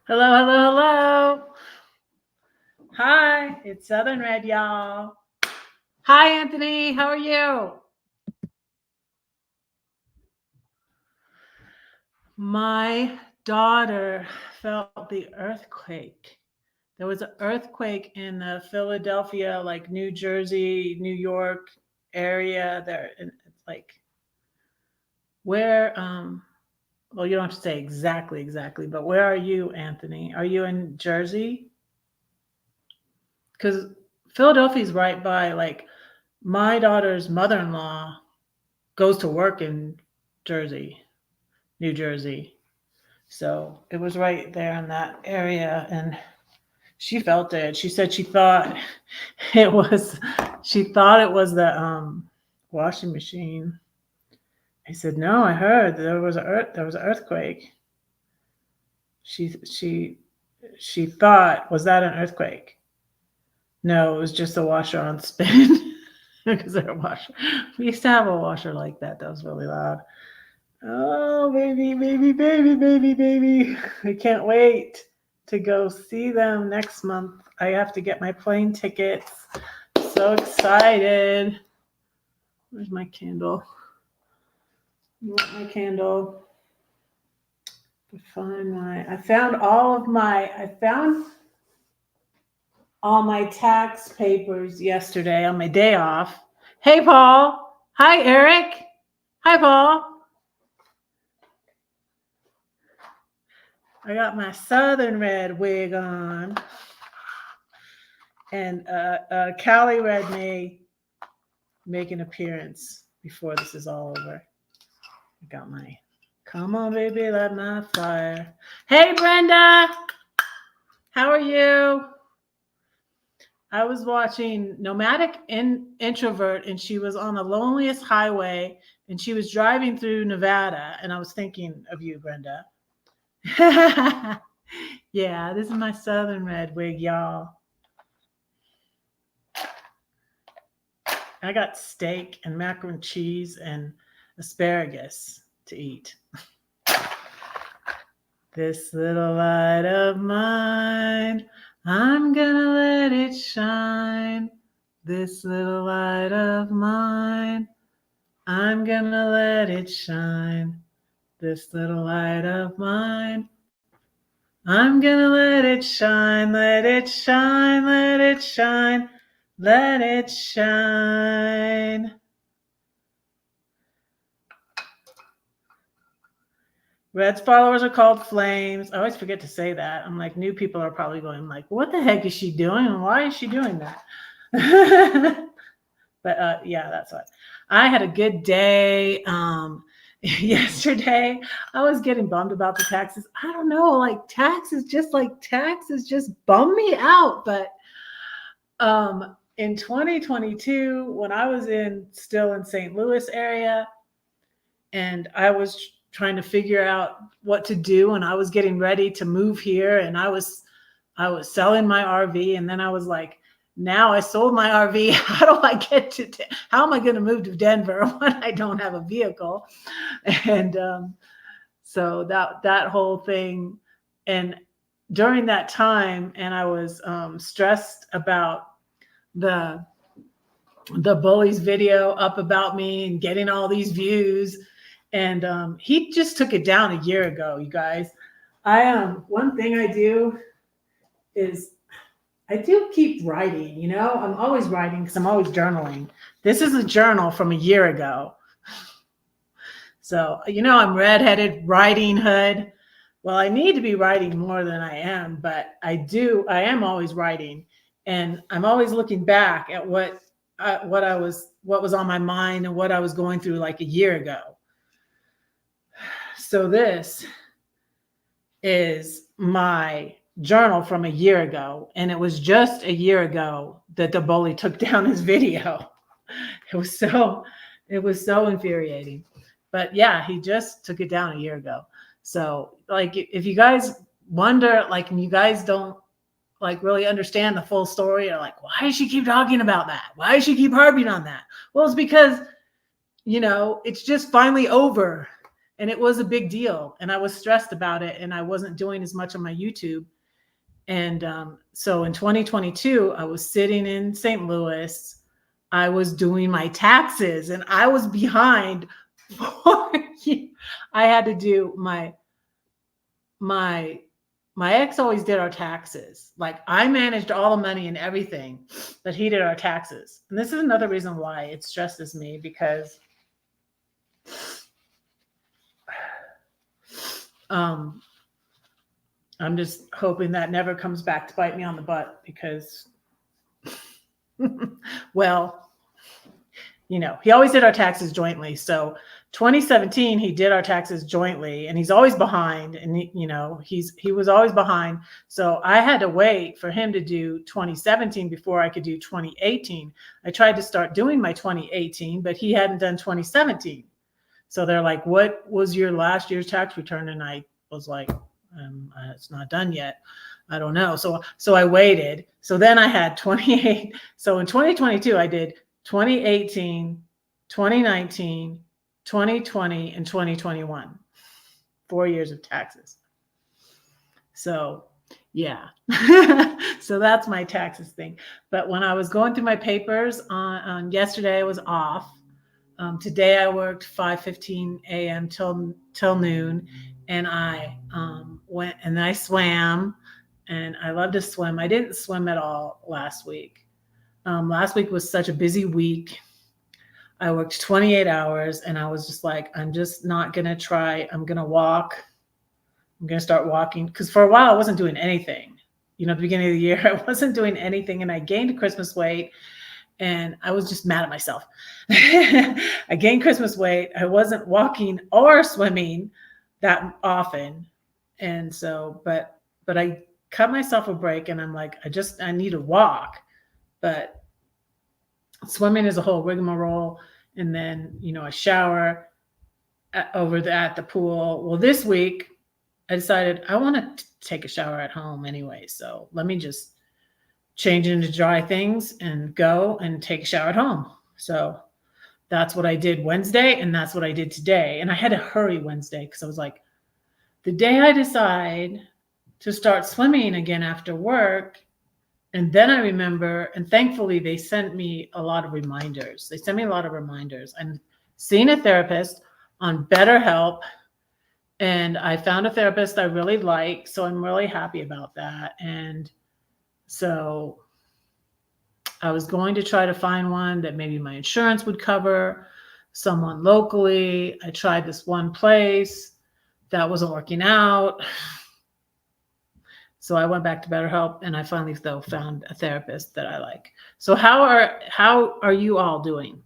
Hello, hello, hello. Hi, it's Southern Red, y'all. Hi, Anthony. How are you? My daughter felt the earthquake. There was an earthquake in the Philadelphia, like New Jersey, New York area. There, and it's like where. Well, you don't have to say exactly, but where are you, Anthony? Are you in Jersey? Because Philadelphia's right by like my daughter's mother-in-law goes to work in Jersey, New Jersey. So it was right there in that area, and she felt it. She said she thought it was the washing machine. I said, no, I heard there was an earthquake. She she thought, was that an earthquake? No, it was just a washer on spin. Because they're a washer. We used to have a washer like that. That was really loud. Oh, baby, baby, baby, baby, baby. I can't wait to go see them next month. I have to get my plane tickets. So excited. Where's my candle? You want my candle? I found all my tax papers yesterday on my day off. Hey, Paul. Hi, Eric. Hi, Paul. I got my Southern Red wig on, and Cali Red may make an appearance before this is all over. I got my come on, baby, light my fire. Hey, Brenda, how are you? I was watching Nomadic Introvert, and she was on the loneliest highway, and she was driving through Nevada, and I was thinking of you, Brenda. Yeah, this is my Southern Red wig, y'all. I got steak and macaroni and cheese and asparagus to eat. This little light of mine, I'm gonna let it shine. This little light of mine, I'm gonna let it shine. This little light of mine, I'm gonna let it shine, let it shine, let it shine, let it shine. Red's followers are called flames. I always forget to say that. I'm like, new people are probably going like, what the heck is she doing? And why is she doing that? But yeah, that's what. I had a good day. Yesterday, I was getting bummed about the taxes. I don't know, like taxes just bum me out. But in 2022, when I was still in St. Louis area, and I was trying to figure out what to do, and I was getting ready to move here, and I was selling my RV, and then I was like, now I sold my RV. How am I going to move to Denver when I don't have a vehicle? And so that whole thing, and during that time, and I was stressed about the bully's video up about me and getting all these views. And he just took it down a year ago, you guys. One thing I do is I do keep writing, I'm always writing because I'm always journaling. This is a journal from a year ago. So, I'm redheaded writing hood. Well, I need to be writing more than I am, but I am always writing. And I'm always looking back at what was on my mind and what I was going through like a year ago. So this is my journal from a year ago, and it was just a year ago that the bully took down his video. It was so infuriating. But yeah, he just took it down a year ago. So like, if you guys wonder, like, and you guys don't like really understand the full story, or like, why does she keep talking about that? Why does she keep harping on that? Well, it's because, it's just finally over. And it was a big deal. And I was stressed about it. And I wasn't doing as much on my YouTube. And so in 2022, I was sitting in St. Louis. I was doing my taxes and I was behind. I had to do my ex always did our taxes. Like I managed all the money and everything, but he did our taxes. And this is another reason why it stresses me, because I'm just hoping that never comes back to bite me on the butt, because well, you know, he always did our taxes jointly. So 2017, he did our taxes jointly, and he's always behind. And he was always behind. So I had to wait for him to do 2017 before I could do 2018. I tried to start doing my 2018, but he hadn't done 2017. So they're like, "What was your last year's tax return?" And I was like, "It's not done yet. I don't know." So I waited. So then I had 28. So in 2022, I did 2018, 2019, 2020, and 2021. 4 years of taxes. So yeah. So that's my taxes thing. But when I was going through my papers on yesterday, I was off. Today I worked 5:15 a.m. till noon, and I went and I swam, and I love to swim. I didn't swim at all last week. Last week was such a busy week. I worked 28 hours, and I was just like, I'm just not going to try. I'm going to walk. I'm going to start walking, because for a while I wasn't doing anything. You know, at the beginning of the year, I wasn't doing anything, and I gained Christmas weight. And I was just mad at myself. I gained Christmas weight. I wasn't walking or swimming that often. And so, but I cut myself a break, and I'm like, I need to walk. But swimming is a whole rigmarole. And then, you know, I shower at the pool. Well, this week I decided I want to take a shower at home anyway. So let me just change into dry things and go and take a shower at home. So that's what I did Wednesday, and that's what I did today. And I had to hurry Wednesday, because I was like, the day I decide to start swimming again after work, and then I remember, and thankfully they sent me a lot of reminders. I'm seeing a therapist on BetterHelp, and I found a therapist I really like. So I'm really happy about that. And so I was going to try to find one that maybe my insurance would cover, someone locally. I tried this one place that wasn't working out. So I went back to BetterHelp, and I finally though found a therapist that I like. So how are you all doing?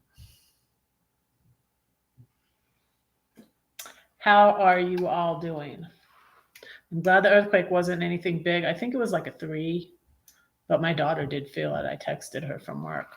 How are you all doing? I'm glad the earthquake wasn't anything big. I think it was like a 3. But my daughter did feel it. I texted her from work.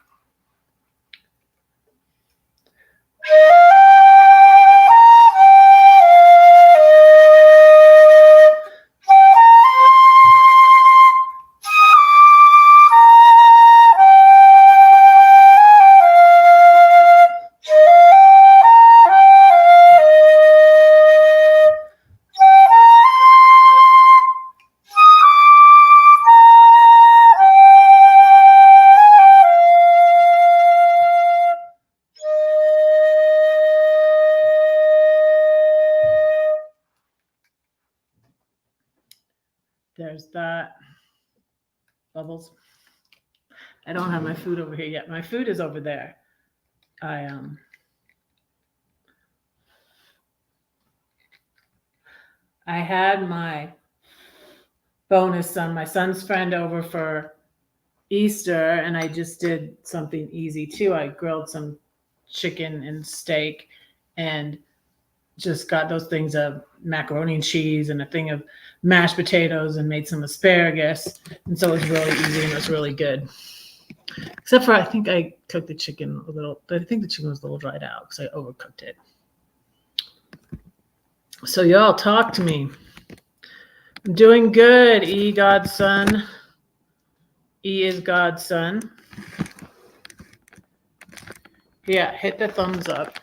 There's that. Bubbles. I don't have my food over here yet. My food is over there. I had my bonus son, my son's friend, over for Easter, and I just did something easy too. I grilled some chicken and steak, and just got those things of macaroni and cheese and a thing of mashed potatoes, and made some asparagus. And so it was really easy, and it was really good. Except for, I think I cooked the chicken a little, but I think the chicken was a little dried out because I overcooked it. So y'all talk to me. I'm doing good, E, God's son. E is God's son. Yeah, hit the thumbs up.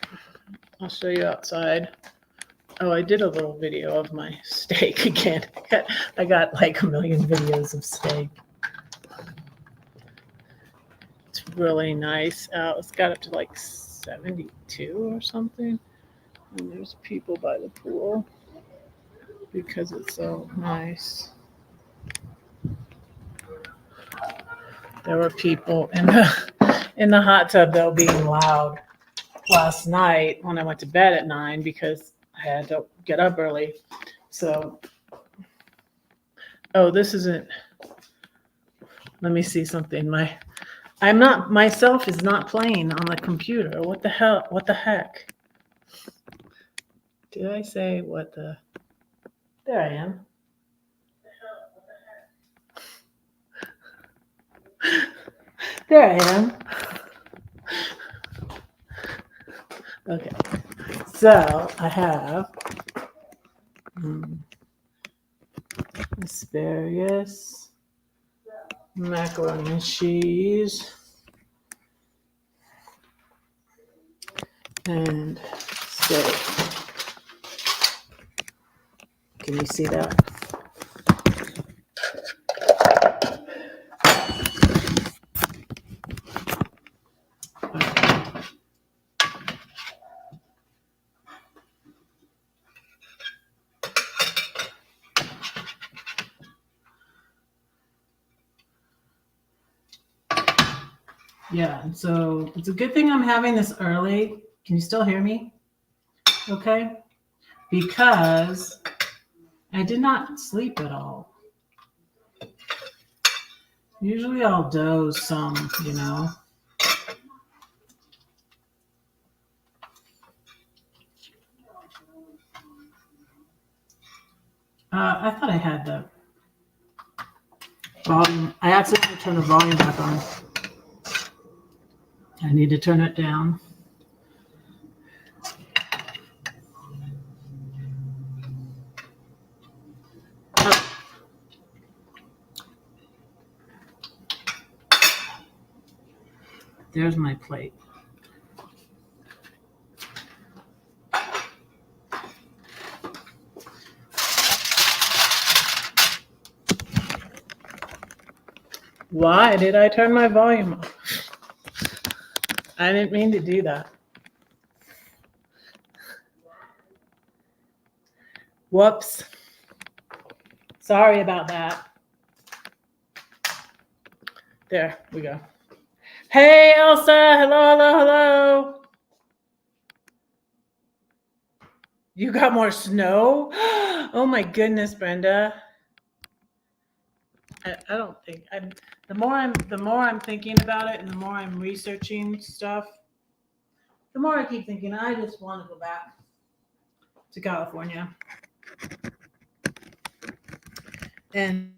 I'll show you outside. Oh, I did a little video of my steak again. I got like a million videos of steak. It's really nice out. It's got up to like 72 or something. And there's people by the pool because it's so nice. There were people in the hot tub though being loud last night when I went to bed at 9 because I had to get up early. So, oh, this isn't. Let me see something. Myself is not playing on the computer. What the hell? What the heck? Did I say what the? There I am. There I am. Okay. So I have asparagus, macaroni and cheese, and steak. Can you see that? Yeah, and so it's a good thing I'm having this early. Can you still hear me? Okay. Because I did not sleep at all. Usually I'll doze some, you know. I thought I had the volume. I accidentally turned the volume back on. I need to turn it down. Oh. There's my plate. Why did I turn my volume off? I didn't mean to do that. Whoops. Sorry about that. There we go. Hey, Elsa. Hello, hello, hello. You got more snow? Oh my goodness, Brenda. I don't think the more I'm thinking about it and the more I'm researching stuff, the more I keep thinking I just want to go back to California. And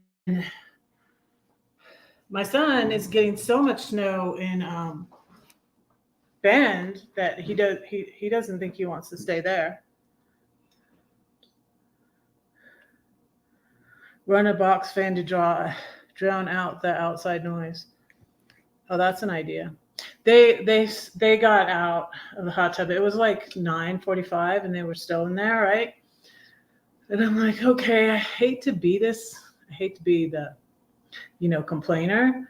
my son is getting so much snow in Bend that he doesn't think he wants to stay there. Run a box fan to drown out the outside noise. Oh, that's an idea. They got out of the hot tub. It was like 9:45 and they were still in there, right? And I'm like, okay, I hate to be this. I hate to be the, complainer.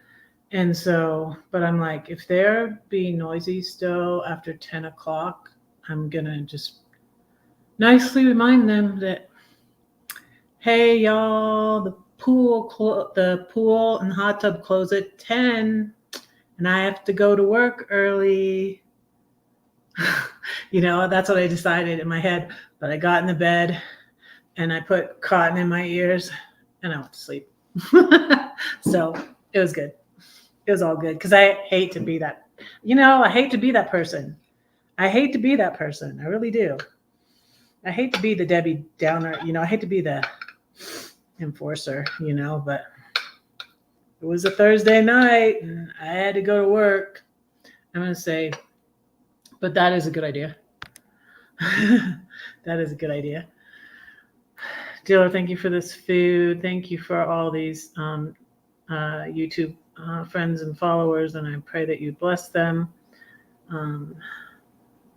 And so, but I'm like, if they're being noisy still after 10 o'clock, I'm going to just nicely remind them that, hey, y'all, the pool and hot tub close at 10 and I have to go to work early. That's what I decided in my head. But I got in the bed and I put cotton in my ears and I went to sleep. So it was good. It was all good because I hate to be that, I hate to be that person. I hate to be that person. I really do. I hate to be the Debbie Downer, I hate to be the enforcer, but it was a Thursday night and I had to go to work. I'm going to say, but that is a good idea. That is a good idea. Dealer, thank you for this food. Thank you for all these YouTube friends and followers, and I pray that you bless them.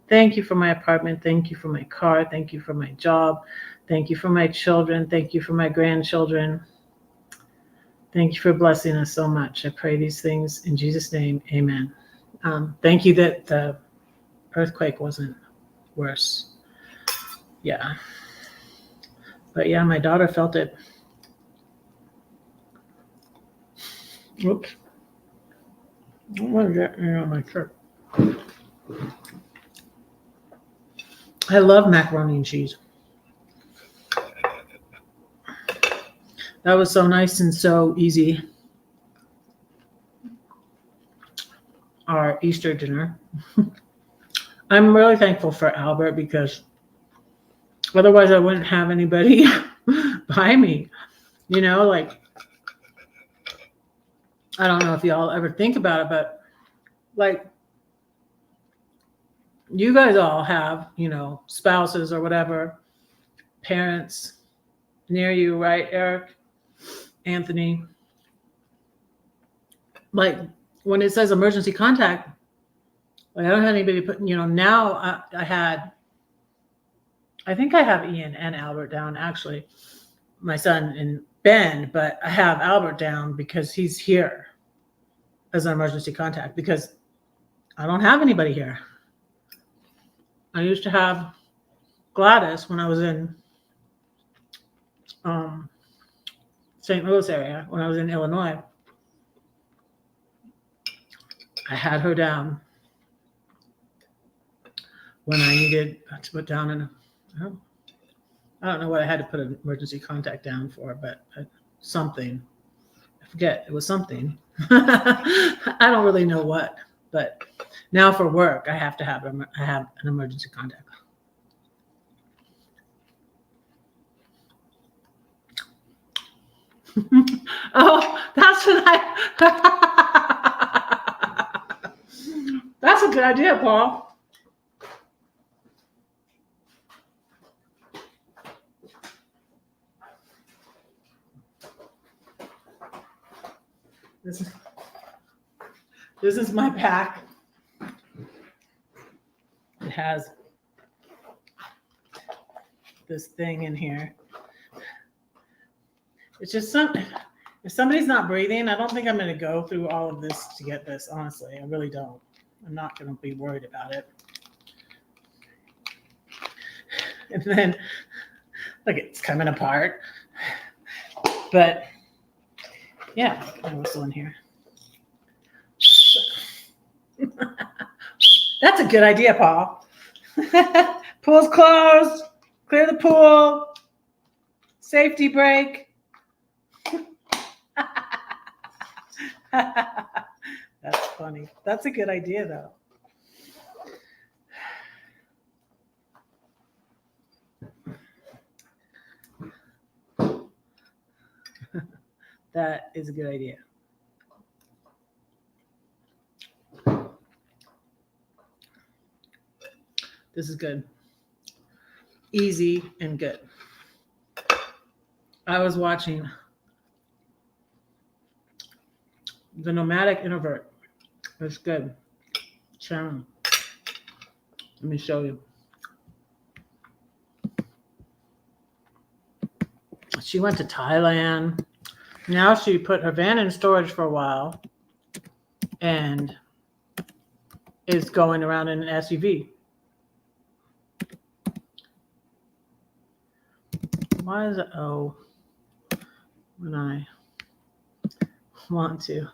Thank you for my apartment. Thank you for my car. Thank you for my job. Thank you for my children. Thank you for my grandchildren. Thank you for blessing us so much. I pray these things in Jesus' name. Amen. Thank you that the earthquake wasn't worse. Yeah. But yeah, my daughter felt it. Oops. I want to get on my shirt. I love macaroni and cheese. That was so nice and so easy. Our Easter dinner. I'm really thankful for Albert because otherwise I wouldn't have anybody buy me. You know, like, I don't know if y'all ever think about it, but like, you guys all have, you know, spouses or whatever, parents near you, right, Eric, Anthony? Like, when it says emergency contact, like, I don't have anybody put, you know, now I think I have Ian and Albert down, actually, my son and Ben, but I have Albert down because he's here as an emergency contact because I don't have anybody here. I used to have Gladys when I was in St. Louis area, when I was in Illinois. I had her down when I needed to put down I don't know what I had to put an emergency contact down for, but something. I forget. It was something. I don't really know what, but now for work, I have an emergency contact. Oh, that's what that's a good idea, Paul. This is my pack. It has this thing in here. It's just if somebody's not breathing, I don't think I'm going to go through all of this to get this. Honestly, I really don't. I'm not going to be worried about it. And then, look, it's coming apart. But yeah, I whistle in here. That's a good idea, Paul. Pool's closed. Clear the pool. Safety break. That's funny. That's a good idea, though. That is a good idea. This is good. Easy and good. I was watching The Nomadic Introvert. It's good. Sharon. Let me show you. She went to Thailand. Now she put her van in storage for a while and is going around in an SUV. Why is it when I want to?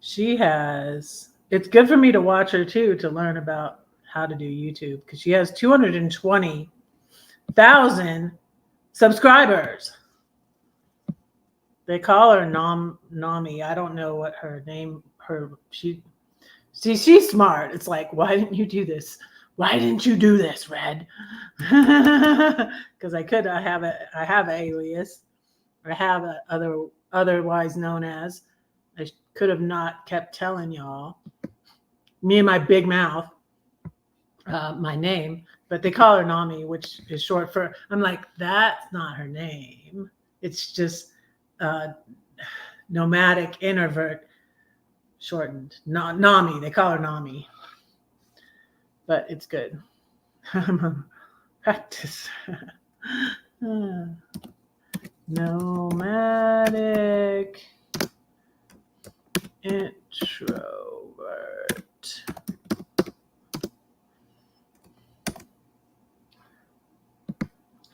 It's good for me to watch her too, to learn about how to do YouTube, because she has 220,000 subscribers. They call her Nami. I don't know what her name, she's smart. It's like, why didn't you do this? Why didn't you do this, Red? Because I have an alias. I have otherwise known as. I could have not kept telling y'all. Me and my big mouth, my name, but they call her Nami, which is short for, I'm like, that's not her name. It's just nomadic introvert shortened. Nami, they call her Nami. but it's good. Practice. Nomadic introvert.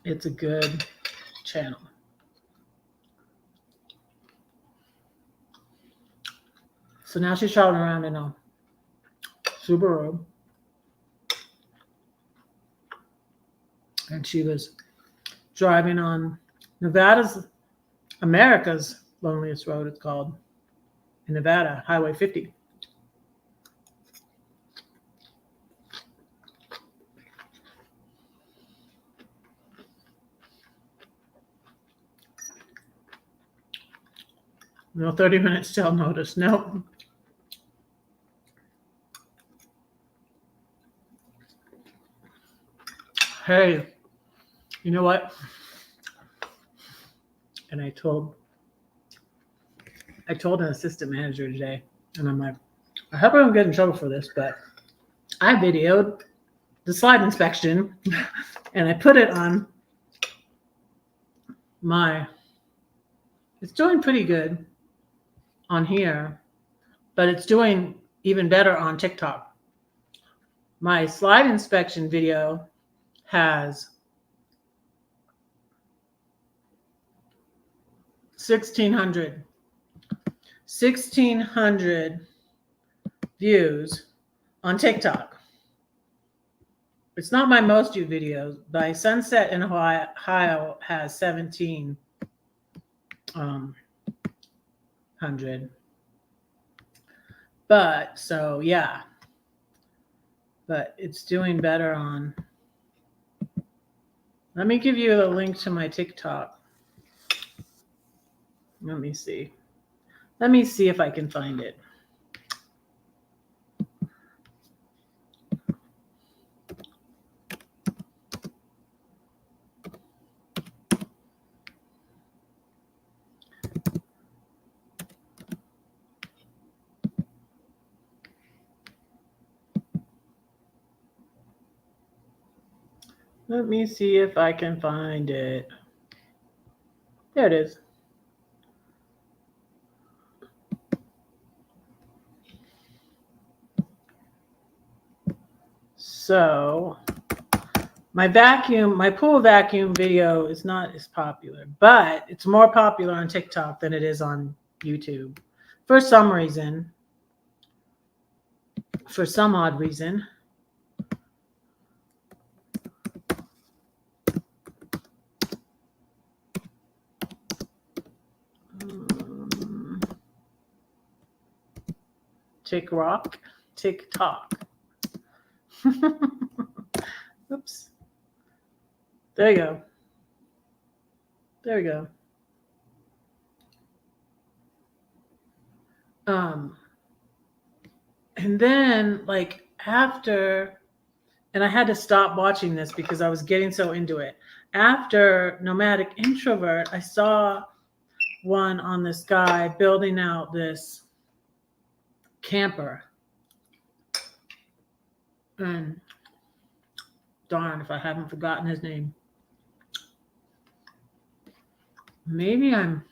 It's a good channel. So now she's traveling around in a Subaru. And she was driving on America's loneliest road, it's called, in Nevada, Highway 50. No 30-minute still notice. Nope. Hey, you know what? And I told an assistant manager today, and I'm like, I hope I don't get in trouble for this, but I videoed the slide inspection and I put it on it's doing pretty good on here, but it's doing even better on TikTok. My slide inspection video has 1,600 views on TikTok. It's not my most viewed videos. My Sunset in Ohio has 1,700. But so yeah. But it's doing better on. Let me give you a link to my TikTok. Let me see. Let me see if I can find it. Let me see if I can find it. There it is. So my pool vacuum video is not as popular, but it's more popular on TikTok than it is on YouTube. For some reason, for some odd reason. TikTok. Oops. There you go. There we go. And then like after, and I had to stop watching this because I was getting so into it. After Nomadic Introvert, I saw one on this guy building out this camper. And darn if I haven't forgotten his name. Maybe I'm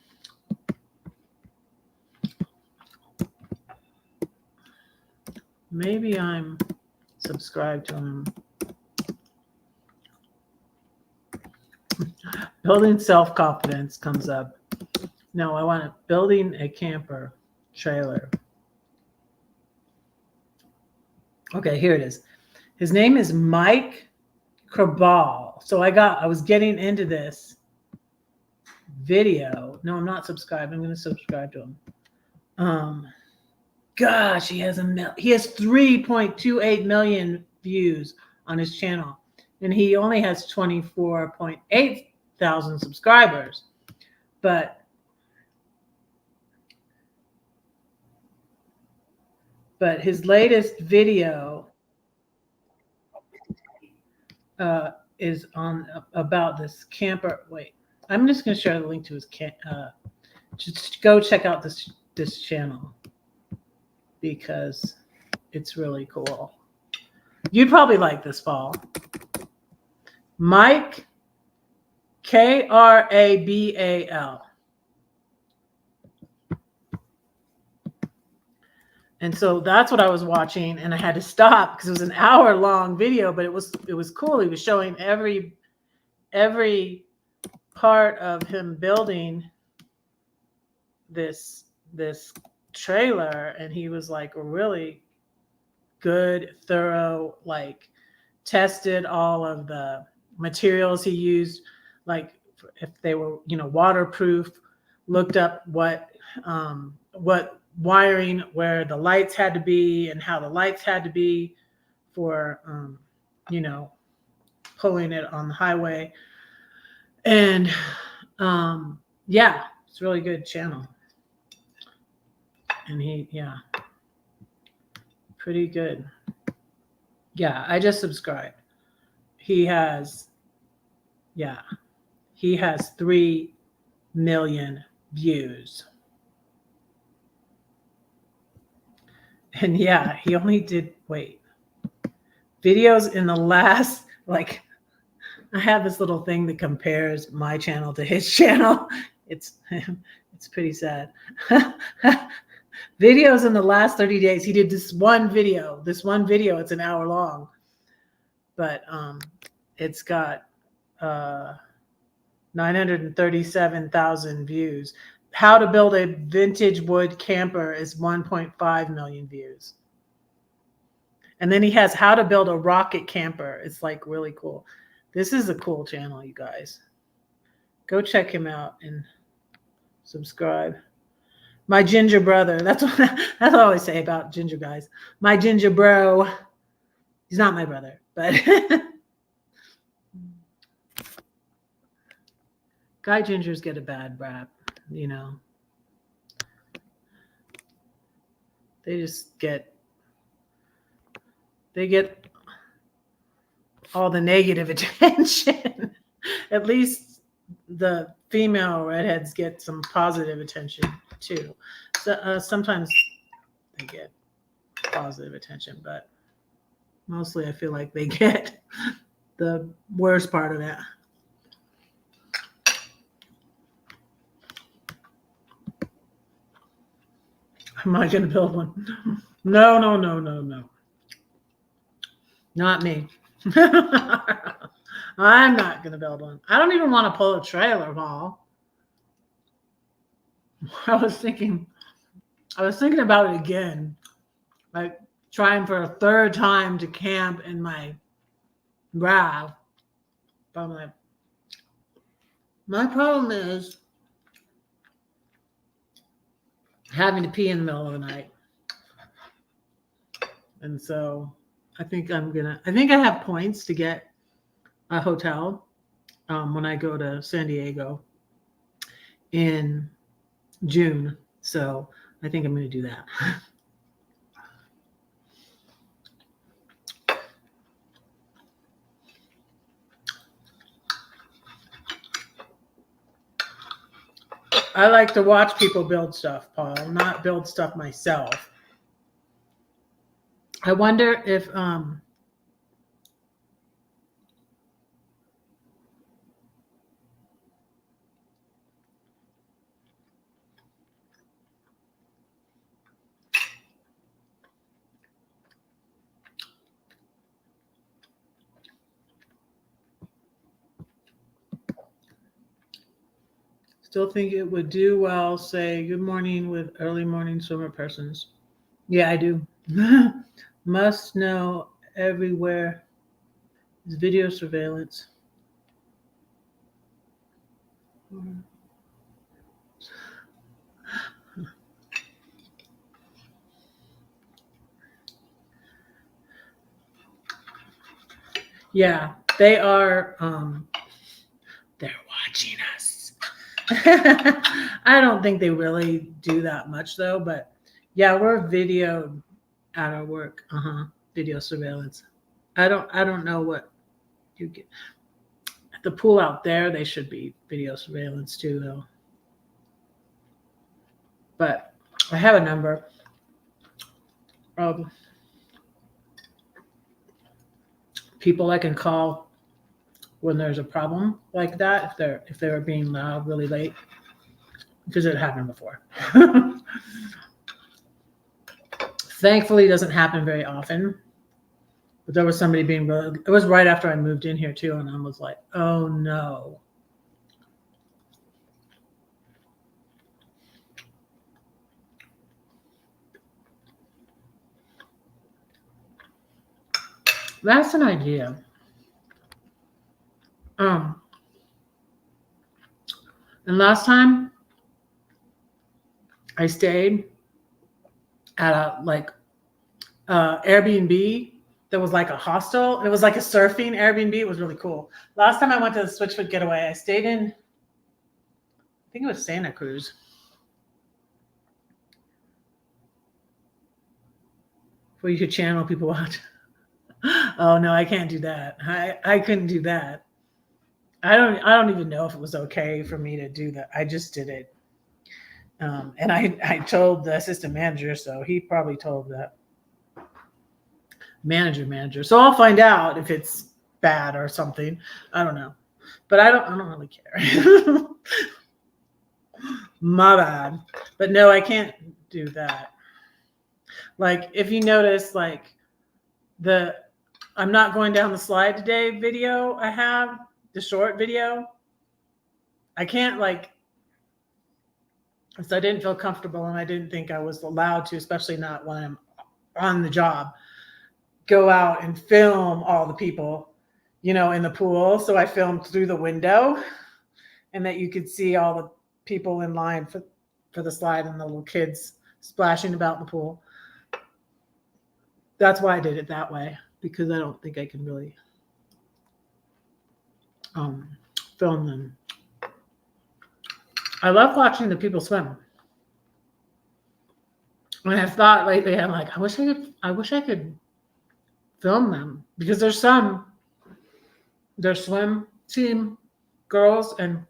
subscribed to him. Building self-confidence comes up. No, I want it. Building a camper trailer. Okay, here it is. His name is Mike Krabal. So I was getting into this video. No, I'm not subscribed. I'm going to subscribe to him. Gosh, he has 3.28 million views on his channel, and he only has 24.8 thousand subscribers. But his latest video is on about this camper. Wait, I'm just going to share the link to his just go check out this channel because it's really cool. You'd probably like this, Paul. Mike, Krabal. And so that's what I was watching, and I had to stop because it was an hour-long video, but it was cool. He was showing every part of him building this trailer, and he was like really good, thorough, like tested all of the materials he used, like if they were, waterproof, looked up what wiring, where the lights had to be and how the lights had to be for, pulling it on the highway. And yeah, it's a really good channel. And pretty good. Yeah, I just subscribed. He has 3 million views. And yeah, he only did, videos in the last, like, I have this little thing that compares my channel to his channel. It's pretty sad. Videos in the last 30 days. He did this one video. It's an hour long. But it's got 937,000 views. How to build a vintage wood camper is 1.5 million views. And then he has how to build a rocket camper. It's like really cool. This is a cool channel, you guys. Go check him out and subscribe. My ginger brother. That's what I always say about ginger guys. My ginger bro. He's not my brother, but guy gingers get a bad rap, They get all the negative attention. At least the female redheads get some positive attention too. So sometimes they get positive attention, but mostly I feel like they get the worst part of it. Am I going to build one? No. Not me. I'm not going to build one. I don't even want to pull a trailer, Paul. I was thinking about it again, like trying for a third time to camp in my RAV. But I'm like, my problem is having to pee in the middle of the night. And so I think I have points to get a hotel when I go to San Diego in June. So I think I'm going to do that. I like to watch people build stuff, Paul, not build stuff myself. I wonder if still think it would do well, say good morning with early morning swimmer persons. Yeah, I do. Must know everywhere is video surveillance. Yeah, they are. They're watching us. I don't think they really do that much though, but yeah, we're videoed at our work. Video surveillance. I don't know what you get. At the pool out there, they should be video surveillance too, though. But I have a number. people I can call when there's a problem like that, if they were being loud really late, because it happened before. Thankfully, it doesn't happen very often. But there was somebody being really, it was right after I moved in here too, and I was like, oh no. That's an idea. And last time I stayed at a Airbnb that was like a hostel, and it was like a surfing Airbnb. It was really cool. Last time I went to the Switchfoot Getaway, I stayed in, I think it was Santa Cruz. Where you could channel people out. Oh no, I can't do that. I couldn't do that. I don't even know if it was okay for me to do that. I just did it. And I told the assistant manager, so he probably told the manager. So I'll find out if it's bad or something. I don't know. But I don't really care. My bad. But no, I can't do that. Like if you notice, like I'm not going down the slide today video I have, the short video. I can't so I didn't feel comfortable, and I didn't think I was allowed to, especially not when I'm on the job, go out and film all the people, in the pool. So I filmed through the window, and that you could see all the people in line for the slide and the little kids splashing about in the pool. That's why I did it that way, because I don't think I can really film them. I love watching the people swim. And I've thought lately, I'm like, I wish I could film them, because there's swim team girls and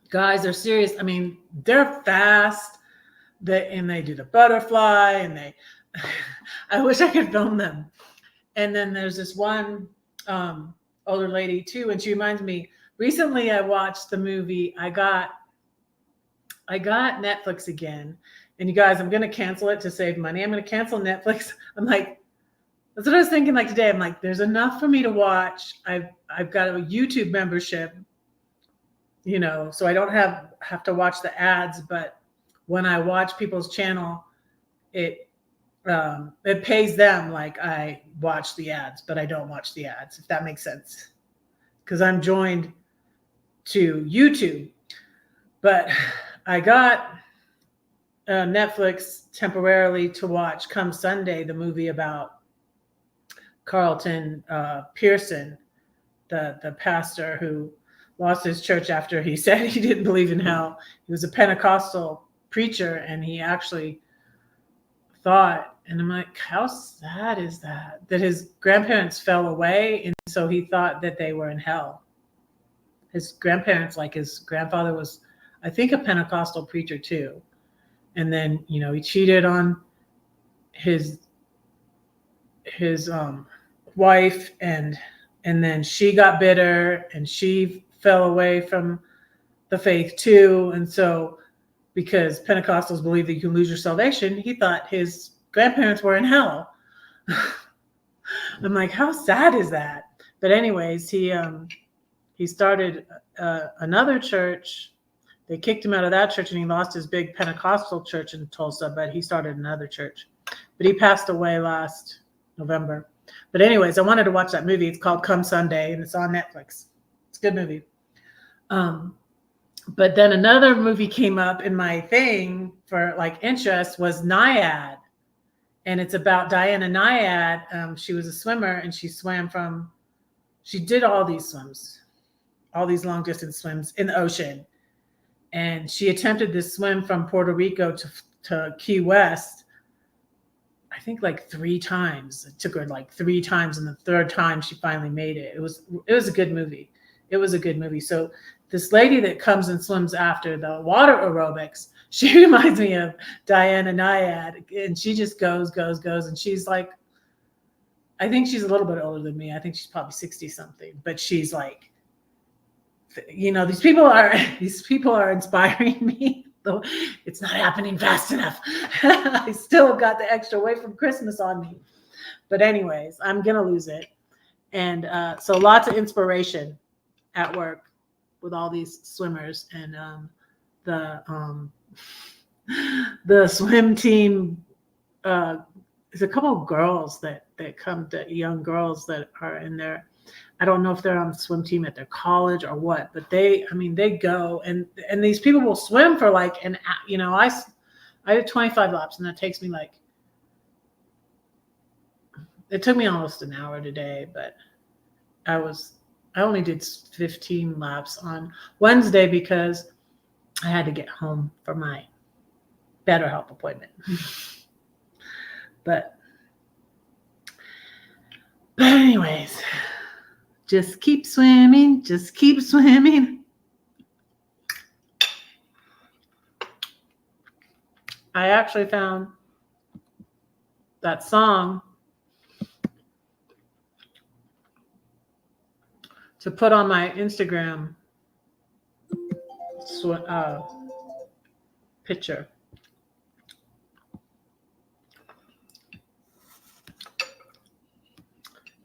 guys are serious. I mean, they're fast. And they do the butterfly, and I wish I could film them. And then there's this one older lady too, and she reminds me. Recently, I watched the movie. I got Netflix again, and you guys, I'm gonna cancel it to save money. I'm gonna cancel Netflix. I'm like, that's what I was thinking. Like today, I'm like, there's enough for me to watch. I've got a YouTube membership, so I don't have to watch the ads. But when I watch people's channel, it pays them like I watch the ads, but I don't watch the ads, if that makes sense, because I'm joined to YouTube. But I got Netflix temporarily to watch come Sunday the movie about Carlton Pearson, the pastor who lost his church after he said he didn't believe in hell. He was a Pentecostal preacher, and he actually thought, and I'm like, how sad is that his grandparents fell away, and so he thought that they were in hell. His grandparents, like his grandfather was, I think, a Pentecostal preacher too. And then, he cheated on his wife, and then she got bitter, and she fell away from the faith too. And so, because Pentecostals believe that you can lose your salvation, he thought his grandparents were in hell. I'm like, how sad is that? But anyways, he started another church. They kicked him out of that church, and he lost his big Pentecostal church in Tulsa, but he started another church. But he passed away last November. But anyways, I wanted to watch that movie. It's called Come Sunday, and it's on Netflix. It's a good movie. But then another movie came up in my thing for interest, was Naiad. And it's about Diana Naiad. She was a swimmer, and she did all these swims, all these long distance swims in the ocean. And she attempted this swim from Puerto Rico to Key West, I think 3 times. It took her 3 times, and the 3rd time she finally made it. It was a good movie. It was a good movie. So this lady that comes and swims after the water aerobics, She reminds me of Diana Nyad, and she just goes. And she's like, I think she's a little bit older than me. I think she's probably 60 something, but she's like, these people are inspiring me, though it's not happening fast enough. I still got the extra weight from Christmas on me. But anyways, I'm going to lose it. And so lots of inspiration at work with all these swimmers, and the swim team, there's a couple of girls that come, to young girls that are in there. I don't know if they're on the swim team at their college or what, but they go, and these people will swim for like I did 25 laps, and that takes me it took me almost an hour today, but I only did 15 laps on Wednesday because I had to get home for my BetterHelp appointment. But anyways, just keep swimming. Just keep swimming. I actually found that song to put on my Instagram picture.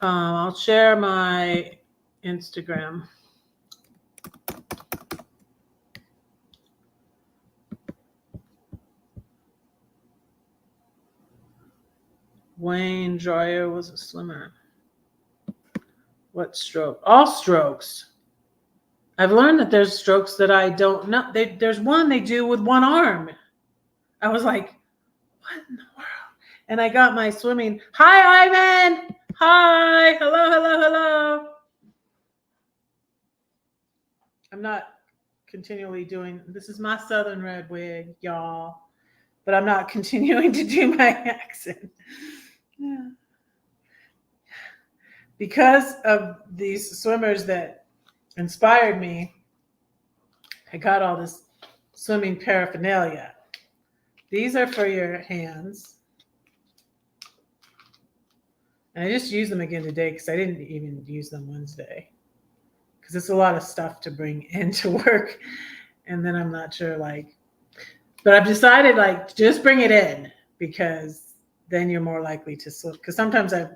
I'll share my Instagram. Wayne Dreyer was a swimmer. What stroke? All strokes. I've learned that there's strokes that I don't know. There's one they do with one arm. I was like, what in the world? And I got my swimming. Hi, Ivan. Hi. Hello. I'm not continually doing, this is my Southern Red wig, y'all. But I'm not continuing to do my accent. Yeah. Because of these swimmers that inspired me, I got all this swimming paraphernalia. These are for your hands. And I just used them again today because I didn't even use them Wednesday. Because it's a lot of stuff to bring into work. And then I'm not sure, but I've decided, just bring it in, because then you're more likely to slip. Because sometimes if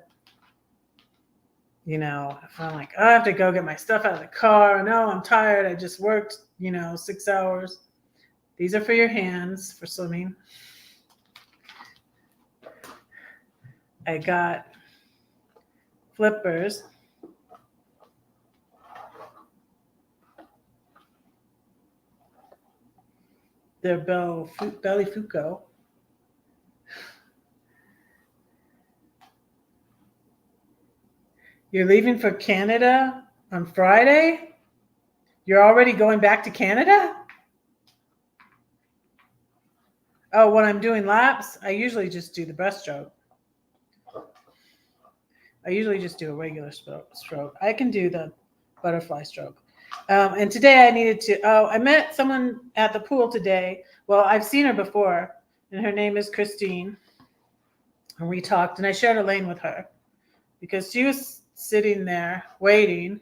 I'm like, I have to go get my stuff out of the car. No, I'm tired. I just worked, 6 hours. These are for your hands for swimming. I got flippers. They're Belly Fuko. You're leaving for Canada on Friday? You're already going back to Canada? Oh, when I'm doing laps, I usually just do the breaststroke. I usually just do a regular stroke. I can do the butterfly stroke. And today I met someone at the pool today. Well, I've seen her before, and her name is Christine. And we talked, and I shared a lane with her because she was sitting there waiting.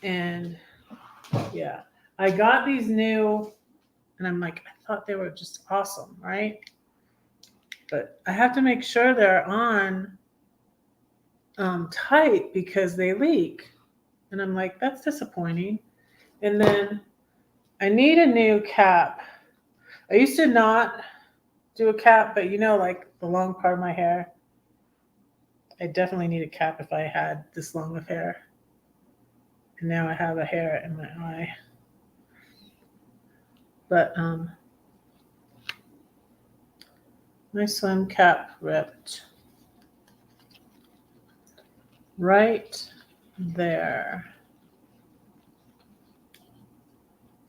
And yeah, I got these new, and I'm like, I thought they were just awesome, right? But I have to make sure they're on tight because they leak. And I'm like, that's disappointing. And then I need a new cap. I used to not do a cap, but the long part of my hair, I definitely need a cap if I had this long of hair. And now I have a hair in my eye. But my swim cap ripped right there.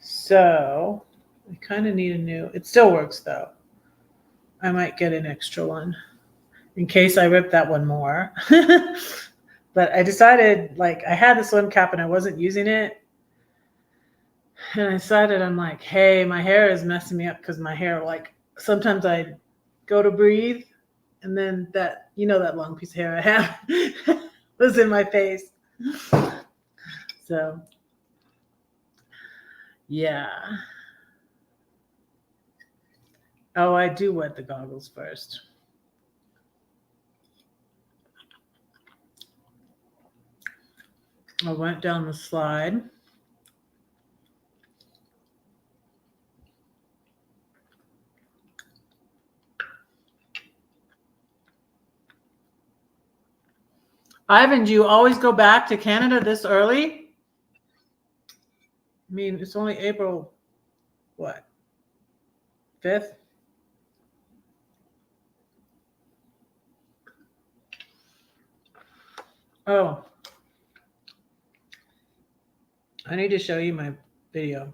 So I kind of need a new, it still works though. I might get an extra one in case I rip that one more. But I decided, I had the swim cap and I wasn't using it. And I decided, I'm like, hey, my hair is messing me up because my hair, like, sometimes I go to breathe and then that, that long piece of hair I have was in my face. So, yeah. Oh, I do wet the goggles first. I went down the slide. Ivan, do you always go back to Canada this early? I mean, it's only April, what, 5th? Oh, I need to show you my video.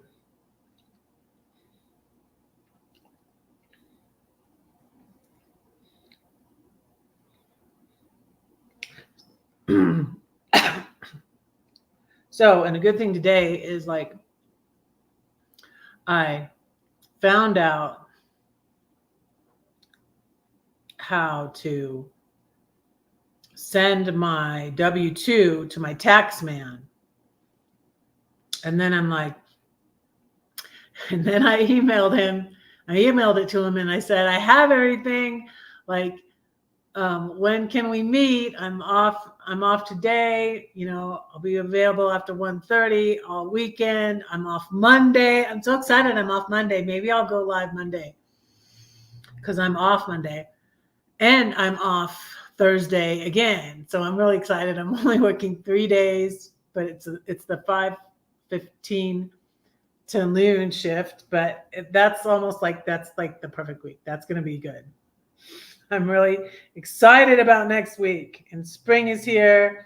So, and a good thing today is like I found out how to send my W-2 to my tax man. And then I'm like, and then I emailed him. I emailed it to him and I said, I have everything. Like, when can we meet? I'm off today. I'll be available after 1:30 all weekend. I'm off Monday. I'm so excited I'm off Monday. Maybe I'll go live Monday because I'm off Monday. And I'm off Thursday again. So I'm really excited. I'm only working 3 days, but it's the 5:15 to noon shift. But that's like the perfect week. That's going to be good. I'm really excited about next week. And spring is here.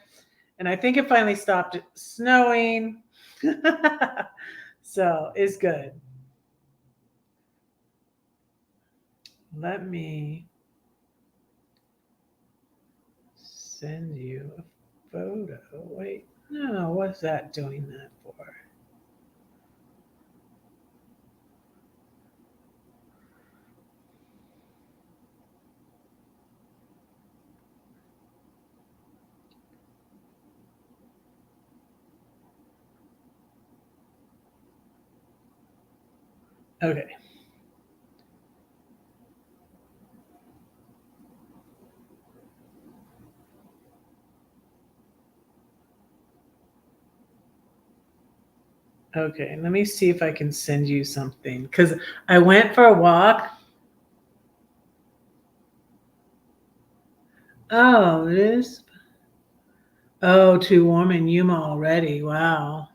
And I think it finally stopped snowing. So it's good. Let me send you a photo. Wait, no, what's that doing that for? Okay. Okay, let me see if I can send you something because I went for a walk. Oh, it is. Oh, too warm in Yuma already. Wow.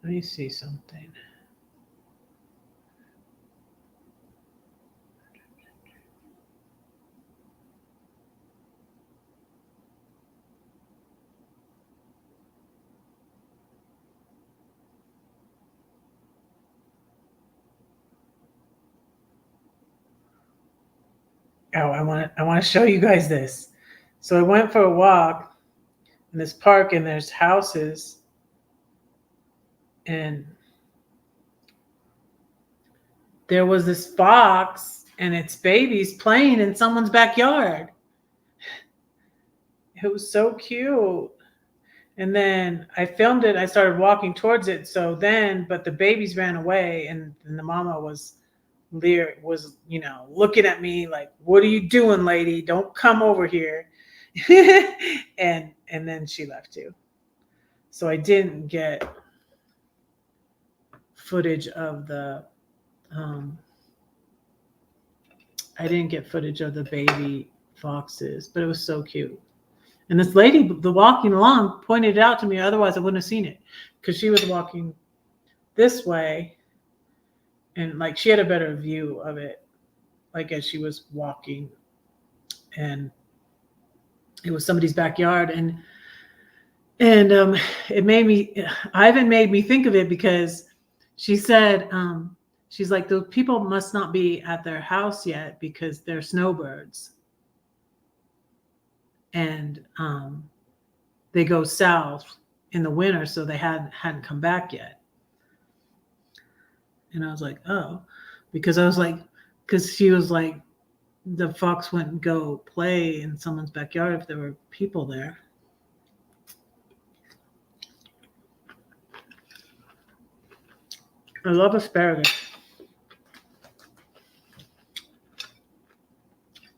Let me see something. Oh, I want to show you guys this. So I went for a walk in this park and there's houses and there was this fox and its babies playing in someone's backyard. It was so cute. And then I filmed it. I started walking towards it. But the babies ran away, and the mama was looking at me like, "What are you doing, lady? Don't come over here." and then she left too. So I didn't get footage of the baby foxes, but it was so cute. And this lady, the walking along, pointed it out to me. Otherwise, I wouldn't have seen it because she was walking this way, and like she had a better view of it, like as she was walking, and it was somebody's backyard, and And Ivan made me think of it because she said, she's like, those people must not be at their house yet because they're snowbirds. And they go south in the winter, so they hadn't come back yet. And I was like, oh, because she was like, the fox wouldn't go play in someone's backyard if there were people there. I love asparagus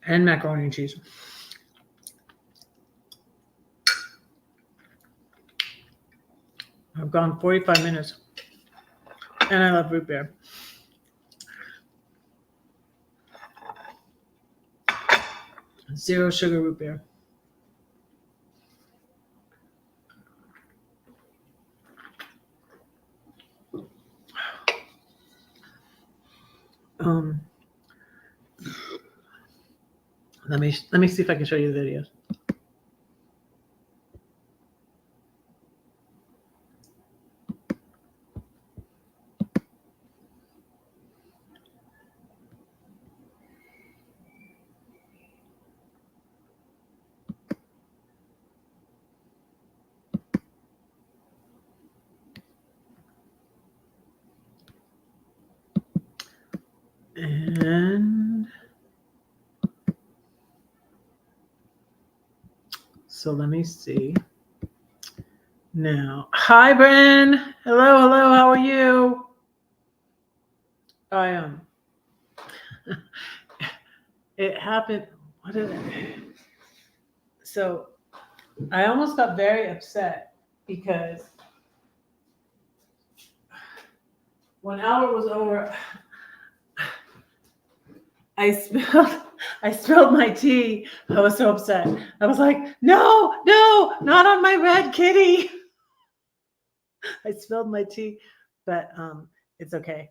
and macaroni and cheese. I've gone 45 minutes, and I love root beer. Zero sugar root beer. Let me see if I can show you the videos. And so let me see. Now, hi, Bren. Hello. How are you? I am. It happened. What did it? So I almost got very upset because when Albert was over, I spilled my tea. I was so upset. I was like, no, not on my red kitty. I spilled my tea, but it's okay.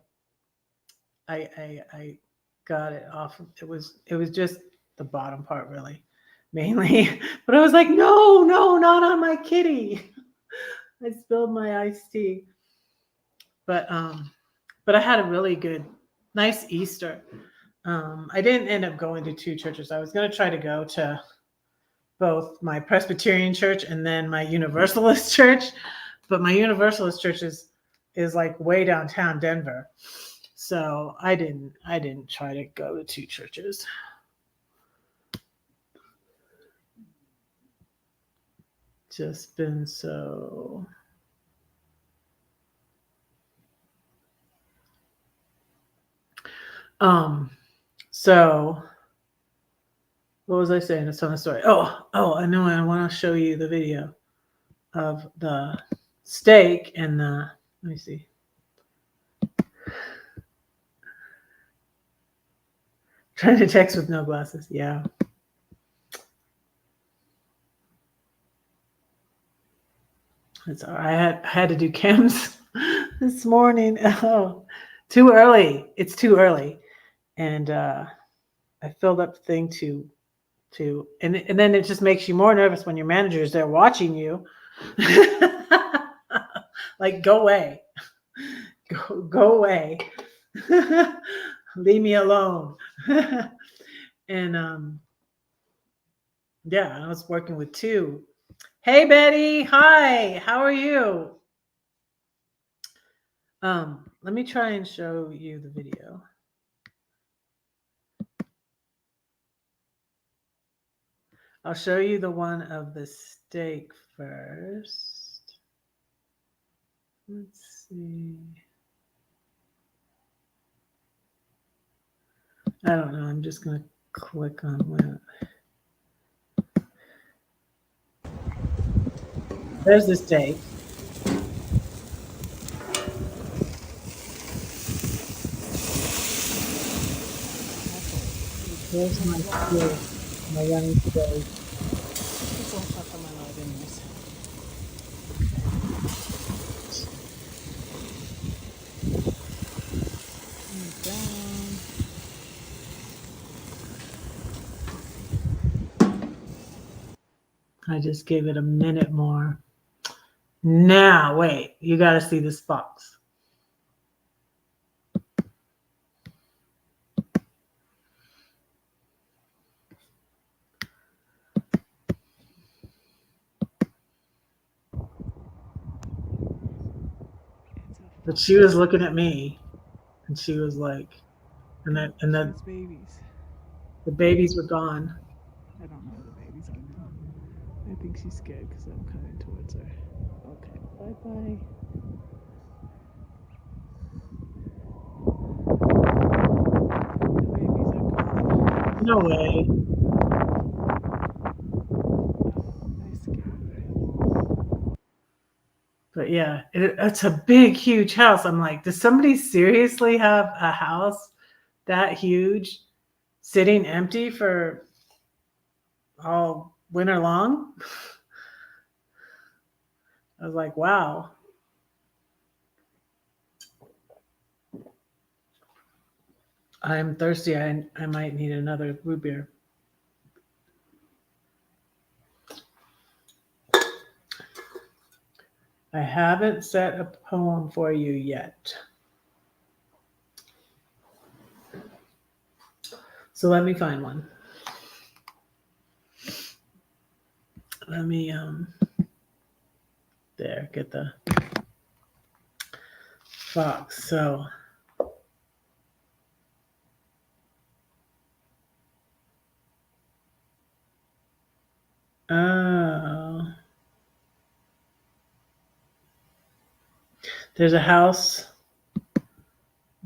I got it off. It was just the bottom part, really, mainly. But I was like, no, not on my kitty. I spilled my iced tea. But I had a really good, nice Easter. I didn't end up going to two churches. I was going to try to go to both my Presbyterian church and then my Universalist church, but my Universalist church is like way downtown Denver. So I didn't try to go to two churches. Just been so. So what was I saying? It's on the story. Oh, I know. I want to show you the video of the steak and the. Let me see. Trying to text with no glasses. Yeah. It's all right. I had to do chems this morning. Oh, too early. It's too early, and I filled up the thing and then it just makes you more nervous when your manager is there watching you. Like, go away, go away, leave me alone. And yeah, I was working with two. Hey, Betty. Hi. How are you? Let me try and show you the video. I'll show you the one of the steak first. Let's see. I don't know. I'm just going to click on that. There's the steak. There's my steak, my yummy steak. I just gave it a minute more. Now, wait, you got to see this fox. But she was looking at me, and she was like, and then babies. the babies were gone. I don't know where the babies are now. I think she's scared because I'm coming towards her. Okay, bye bye. The babies are gone. No way. I scared her. But yeah, it's a big, huge house. I'm like, does somebody seriously have a house that huge sitting empty for all winter long? I was like, wow. I'm thirsty. I might need another root beer. I haven't set a poem for you yet. So let me find one. Let me there, get the fox. So oh, there's a house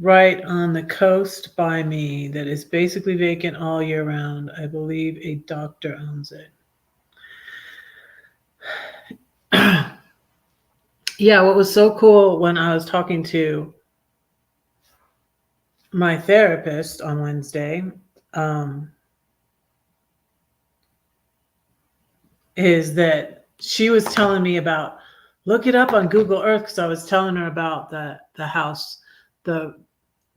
right on the coast by me that is basically vacant all year round. I believe a doctor owns it. Yeah, what was so cool when I was talking to my therapist on Wednesday um, is that she was telling me about look it up on Google Earth because I was telling her about the house, the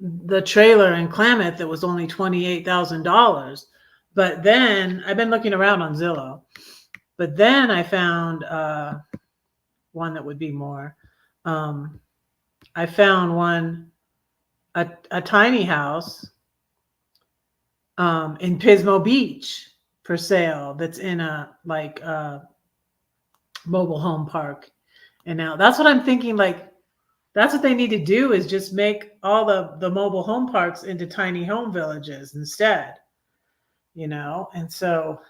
the trailer in Klamath that was only $28,000. But then I've been looking around on Zillow. But then I found one that would be more. I found one, a tiny house in Pismo Beach for sale that's in a like mobile home park. And now that's what I'm thinking, like that's what they need to do is just make all the mobile home parks into tiny home villages instead, And so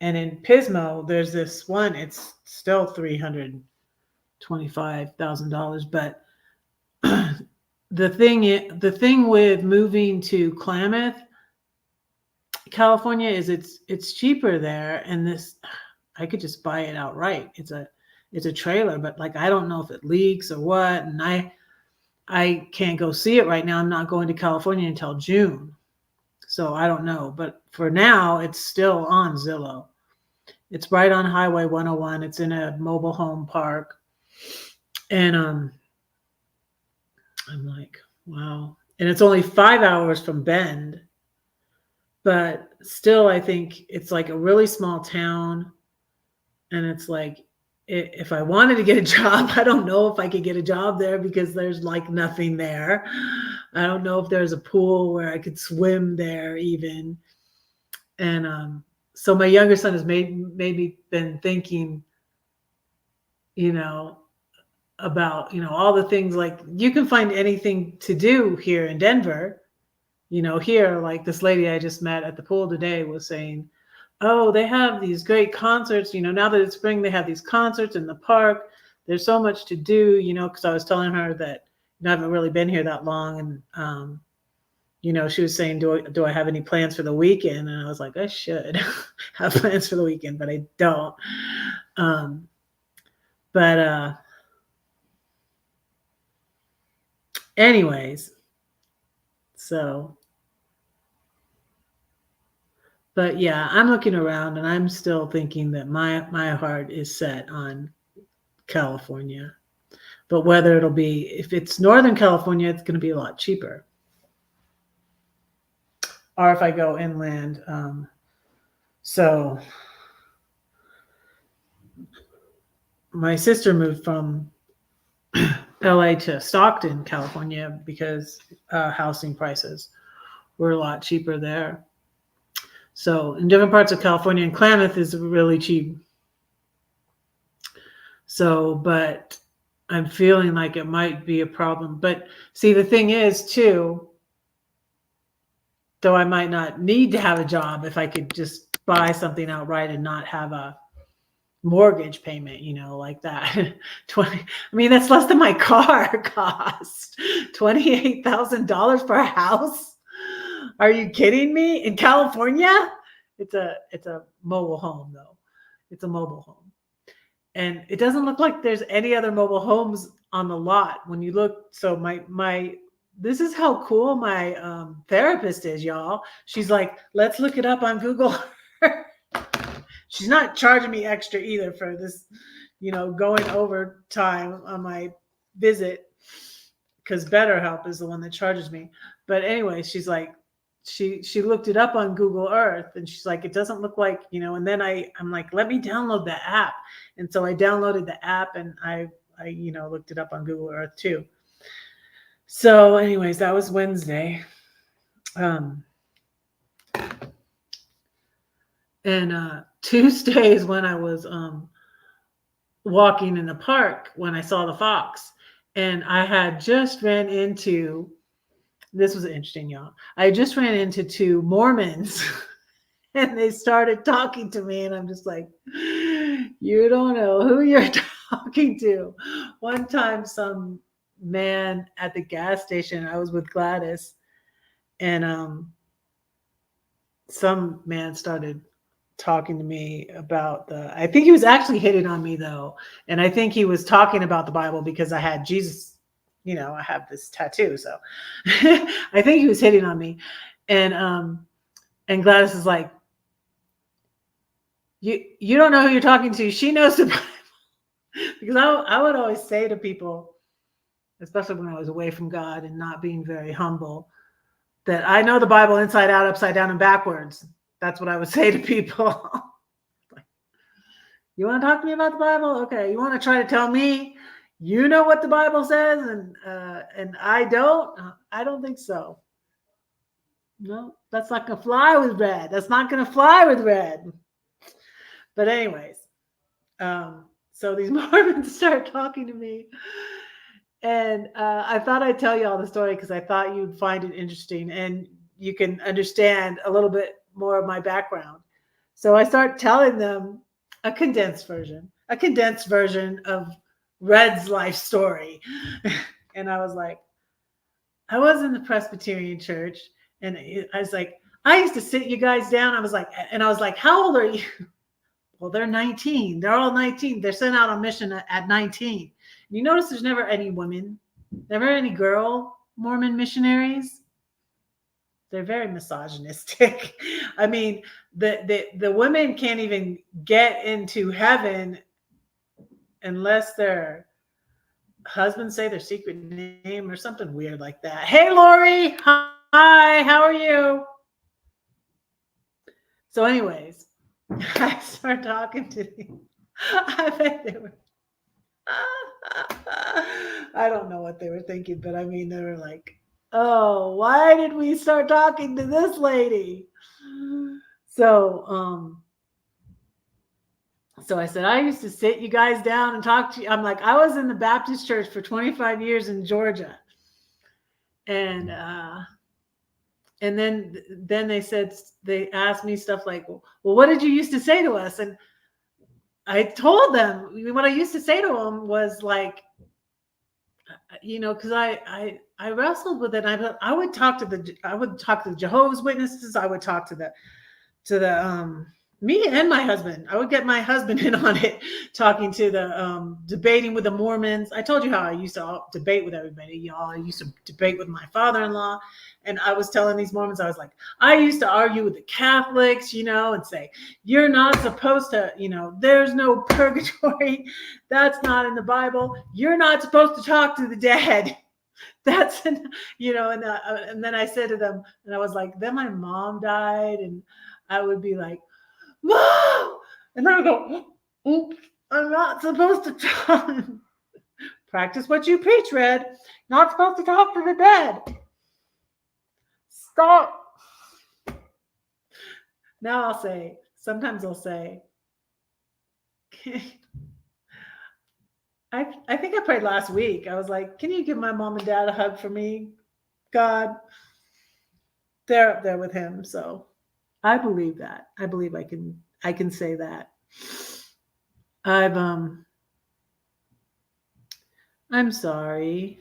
and in Pismo, there's this one, it's still $325,000, but the thing with moving to Klamath, California is it's cheaper there, and this I could just buy it outright. It's a trailer, but like I don't know if it leaks or what, and I can't go see it right now. I'm not going to California until June. So I don't know, but for now it's still on Zillow. It's right on Highway 101. It's in a mobile home park. And I'm like, wow. And it's only 5 hours from Bend, but still I think it's like a really small town, and it's like if I wanted to get a job, I don't know if I could get a job there because there's like nothing there. I don't know if there's a pool where I could swim there even. And so my younger son has maybe been thinking, you know, about, all the things like you can find anything to do here in Denver. Here, like this lady I just met at the pool today was saying, oh, they have these great concerts. Now that it's spring, they have these concerts in the park. There's so much to do, because I was telling her that I haven't really been here that long. And, she was saying, do I have any plans for the weekend? And I was like, I should have plans for the weekend, but I don't. But anyways, so, but yeah, I'm looking around and I'm still thinking that my heart is set on California. But whether it'll be, if it's Northern California, it's going to be a lot cheaper. Or if I go inland. So my sister moved from LA to Stockton, California, because housing prices were a lot cheaper there. So in different parts of California, and Klamath is really cheap. So, but I'm feeling like it might be a problem. But see, the thing is, too, though I might not need to have a job if I could just buy something outright and not have a mortgage payment, like that. 20, I mean, that's less than my car cost. $28,000 for a house. Are you kidding me? In California? It's a mobile home though. It's a mobile home. And it doesn't look like there's any other mobile homes on the lot when you look. So my this is how cool my therapist is, y'all. She's like, let's look it up on Google. She's not charging me extra either for this, going over time on my visit, because BetterHelp is the one that charges me. But anyway, she's like, she looked it up on Google Earth, and she's like, it doesn't look like, and then I'm like, let me download the app. And so I downloaded the app, and I looked it up on Google Earth too. So anyways, that was Wednesday. And Tuesday is when I was walking in the park when I saw the fox. And I had just ran into, this was interesting, y'all. I just ran into 2 Mormons and they started talking to me. And I'm just like, you don't know who you're talking to. One time, some man at the gas station, I was with Gladys, and some man started talking to me about I think he was actually hitting on me though. And I think he was talking about the Bible because I had Jesus, I have this tattoo. So I think he was hitting on me. And Gladys is like, you don't know who you're talking to. She knows the Bible. Because I would always say to people, especially when I was away from God and not being very humble, that I know the Bible inside out, upside down, and backwards. That's what I would say to people. Like, you want to talk to me about the Bible? Okay. You want to try to tell me you know what the Bible says and I don't? I don't think so. No, that's not going to fly with red. That's not going to fly with red. But anyways, so these Mormons start talking to me. And I thought I'd tell you all the story because I thought you'd find it interesting and you can understand a little bit more of my background. So I start telling them a condensed version of Red's life story. And I was like, I was in the Presbyterian church, and I was like, I used to sit you guys down. I was like, how old are you? Well, they're 19. They're all 19. They're sent out on mission at 19. You notice there's never any women, never any girl Mormon missionaries. They're very misogynistic. I mean, the women can't even get into heaven unless their husbands say their secret name or something weird like that. Hey, Lori. Hi, how are you? So anyways, I start talking to them. I bet they were. I don't know what they were thinking, but I mean, they were like, oh, why did we start talking to this lady? So I said, I used to sit you guys down and talk to you. I'm like, I was in the Baptist church for 25 years in Georgia. And then they asked me stuff like, well, what did you used to say to us? And I told them what I used to say to them was like, because I wrestled with it. I would talk to the Jehovah's Witnesses. I would talk to the me and my husband. I would get my husband in on it, talking to the debating with the Mormons. I told you how I used to debate with everybody, y'all. I used to debate with my father-in-law, and I was telling these Mormons, I was like, I used to argue with the Catholics, and say, you're not supposed to, there's no purgatory. That's not in the Bible. You're not supposed to talk to the dead. That's, and then I said to them, and I was like, then my mom died, and I would be like, Mom! And I would go, oops. I'm not supposed to talk. Practice what you preach, Red. Not supposed to talk to the dead. Stop. Now I'll say, sometimes I'll say, I think I prayed last week. I was like, can you give my mom and dad a hug for me? God, they're up there with him. So I believe that. I believe I can say that. I'm sorry.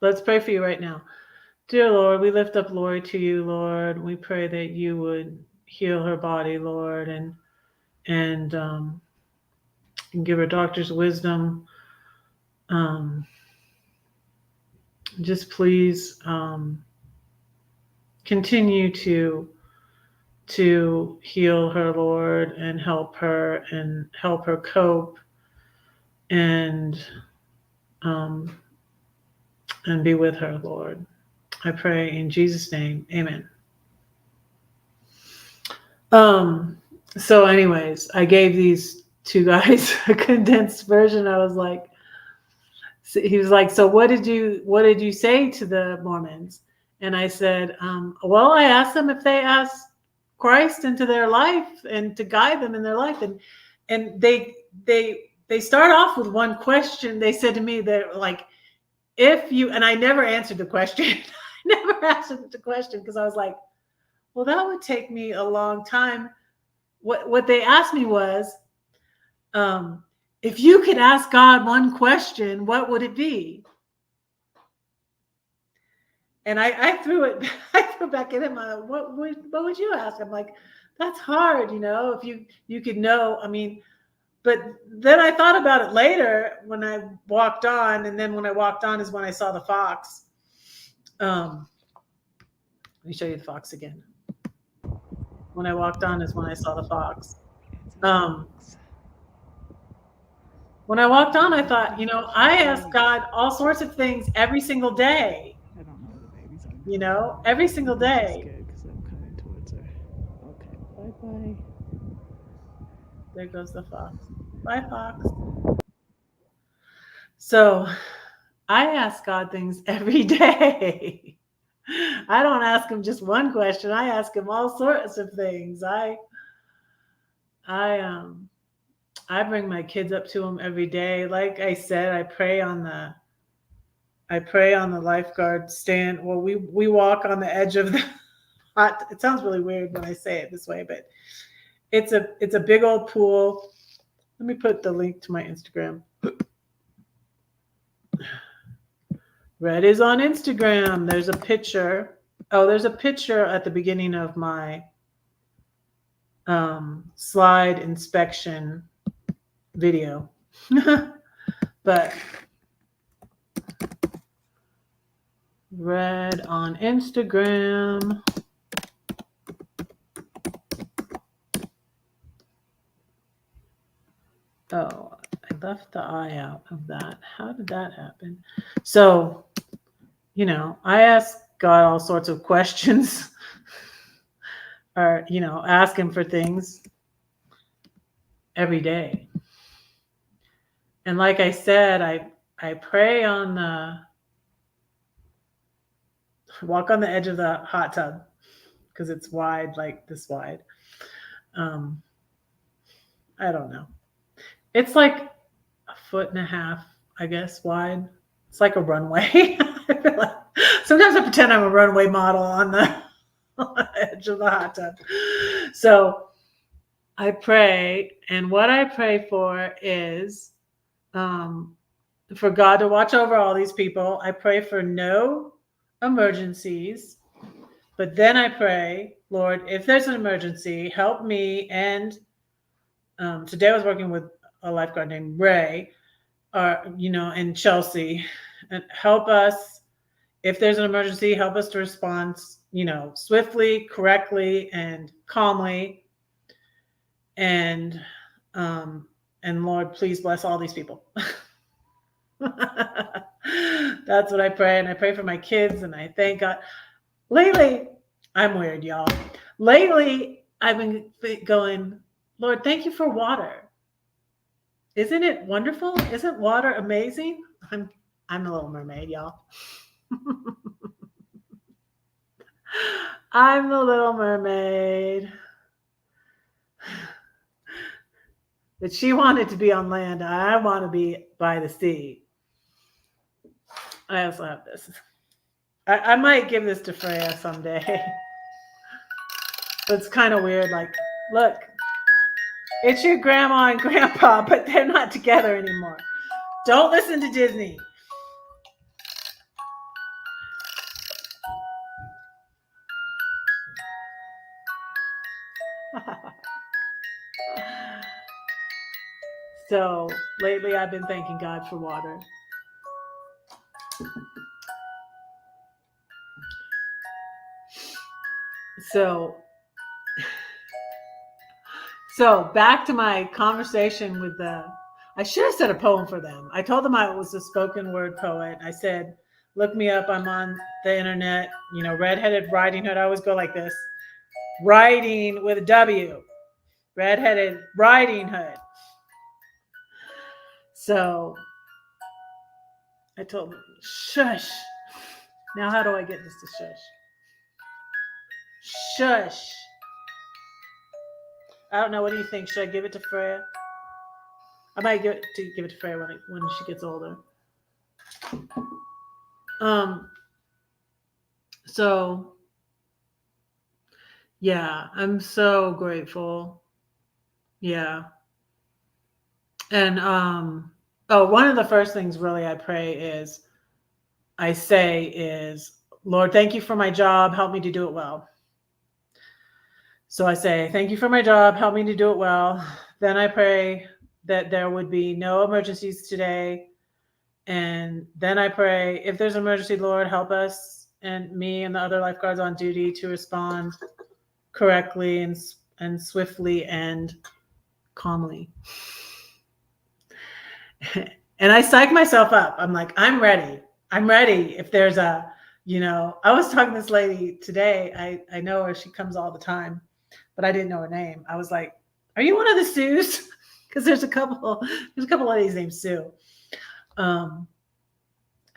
Let's pray for you right now. Dear Lord, we lift up Lori to you, Lord. We pray that you would heal her body, Lord, and give her doctor's wisdom. Just please continue to heal her, Lord, and help her cope and be with her, Lord. I pray in Jesus' name, amen. So anyways, I gave these two guys a condensed version. I was like, he was like, so what did you say to the Mormons? And I said, well, I asked them if they asked Christ into their life and to guide them in their life. And they start off with one question. They said to me, they're like, if you, and I never answered the question. I never answered the question because I was like, well, that would take me a long time. What they asked me was, if you could ask God one question, what would it be? And I threw it back at him. What would you ask? I'm like, that's hard, if you could know. I mean, but then I thought about it later when I walked on, and then when I walked on is when I saw the fox. Let me show you the fox again. When I walked on is when I saw the fox. When I walked on, I thought, I ask God all sorts of things every single day. I don't know the baby's on. Every single day. Scared because I'm coming towards her. Okay, bye. There goes the fox. Bye, fox. So I ask God things every day. I don't ask him just one question. I ask him all sorts of things. I bring my kids up to him every day. Like I said, I pray on the lifeguard stand. Well, we walk on the edge of the hot. It sounds really weird when I say it this way, but it's a big old pool. Let me put the link to my Instagram. Red is on Instagram. There's a picture. Oh, there's a picture at the beginning of my slide inspection video. But Red on Instagram. Oh, I left the eye out of that. How did that happen? So, I ask God all sorts of questions or, ask him for things every day. And like I said, I pray walk on the edge of the hot tub because it's wide, like this wide. I don't know. It's like 1.5 feet, I guess, wide. It's like a runway. Sometimes I pretend I'm a runway model on the edge of the hot tub. So I pray, and what I pray for is for God to watch over all these people. I pray for no emergencies, but then I pray, Lord, if there's an emergency, help me. And today I was working with a lifeguard named Ray, and Chelsea, and help us. If there's an emergency, help us to respond, swiftly, correctly, and calmly. And Lord, please bless all these people. That's what I pray. And I pray for my kids, and I thank God. Lately, I'm weird, y'all. Lately, I've been going, Lord, thank you for water. Isn't it wonderful? Isn't water amazing? I'm a little mermaid, y'all. I'm the little mermaid. But she wanted to be on land. I want to be by the sea. I also have this. I might give this to Freya someday. But it's kind of weird. Like, look, it's your grandma and grandpa, but they're not together anymore. Don't listen to Disney. So lately I've been thanking God for water. So back to my conversation with I should have said a poem for them. I told them I was a spoken word poet. I said, look me up. I'm on the internet, Redheaded Riding Hood. I always go like this. Riding with a W. Redheaded Riding Hood. So I told them, shush. Now how do I get this to shush? Shush. I don't know. What do you think? Should I give it to Freya? I might give it to Freya when she gets older. So yeah, I'm so grateful. Yeah. And one of the first things really I say is, Lord, thank you for my job. Help me to do it well. So I say, thank you for my job. Help me to do it well. Then I pray that there would be no emergencies today. And then I pray, if there's an emergency, Lord, help us and me and the other lifeguards on duty to respond correctly and swiftly and calmly. And I psych myself up. I'm like, I'm ready. If there's I was talking to this lady today. I know her. She comes all the time, but I didn't know her name. I was like, are you one of the Sues? Because there's a couple ladies named Sue. And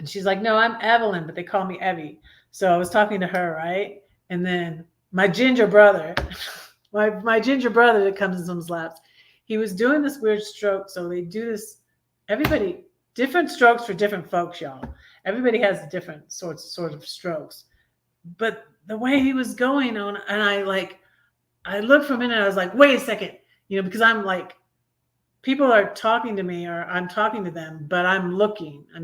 she's like, no, I'm Evelyn, but they call me Evie. So I was talking to her, right? And then my ginger brother, my ginger brother that comes in someone's laps, he was doing this weird stroke. So they do this, everybody, different strokes for different folks, y'all. Everybody has different sorts of strokes. But the way he was going on, and I looked for a minute, and I was like, wait a second, because I'm like, people are talking to me or I'm talking to them, but I'm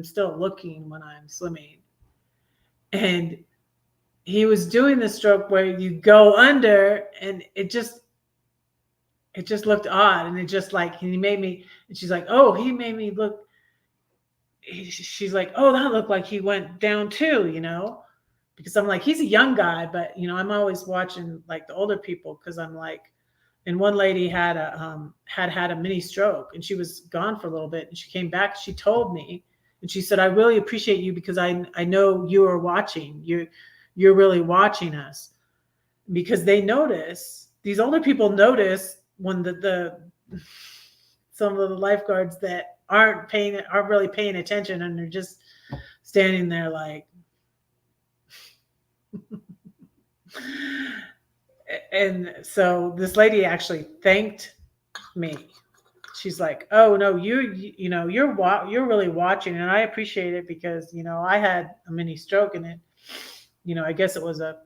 still looking when I'm swimming. And he was doing the stroke where you go under, and it just looked odd. And it just he made me, and she's like, oh, he made me look, she's like, oh, that looked like he went down too, because I'm like, he's a young guy, but I'm always watching like the older people, because I'm like, and one lady had a mini stroke, and she was gone for a little bit, and she came back. She told me, and she said, I really appreciate you, because I know you are watching. You're really watching us, because they notice, these older people notice when some of the lifeguards that aren't really paying attention, and they're just standing there like. And so this lady actually thanked me. She's like, oh no, you're really watching, and I appreciate it, because I had a mini stroke, and it, I guess it was a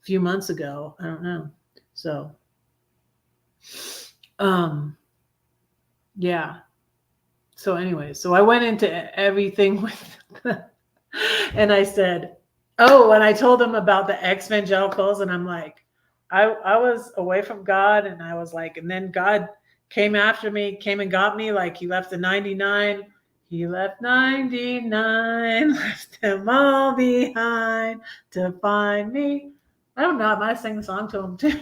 few months ago, I don't know. So yeah, so anyway, so I went into everything with and I said, oh, and I told them about the ex-evangelicals, and I'm like, I was away from God, and I was like, and then God came after me, came and got me, like he left the 99. He left 99, left them all behind to find me. I don't know. I might have sang the song to him too.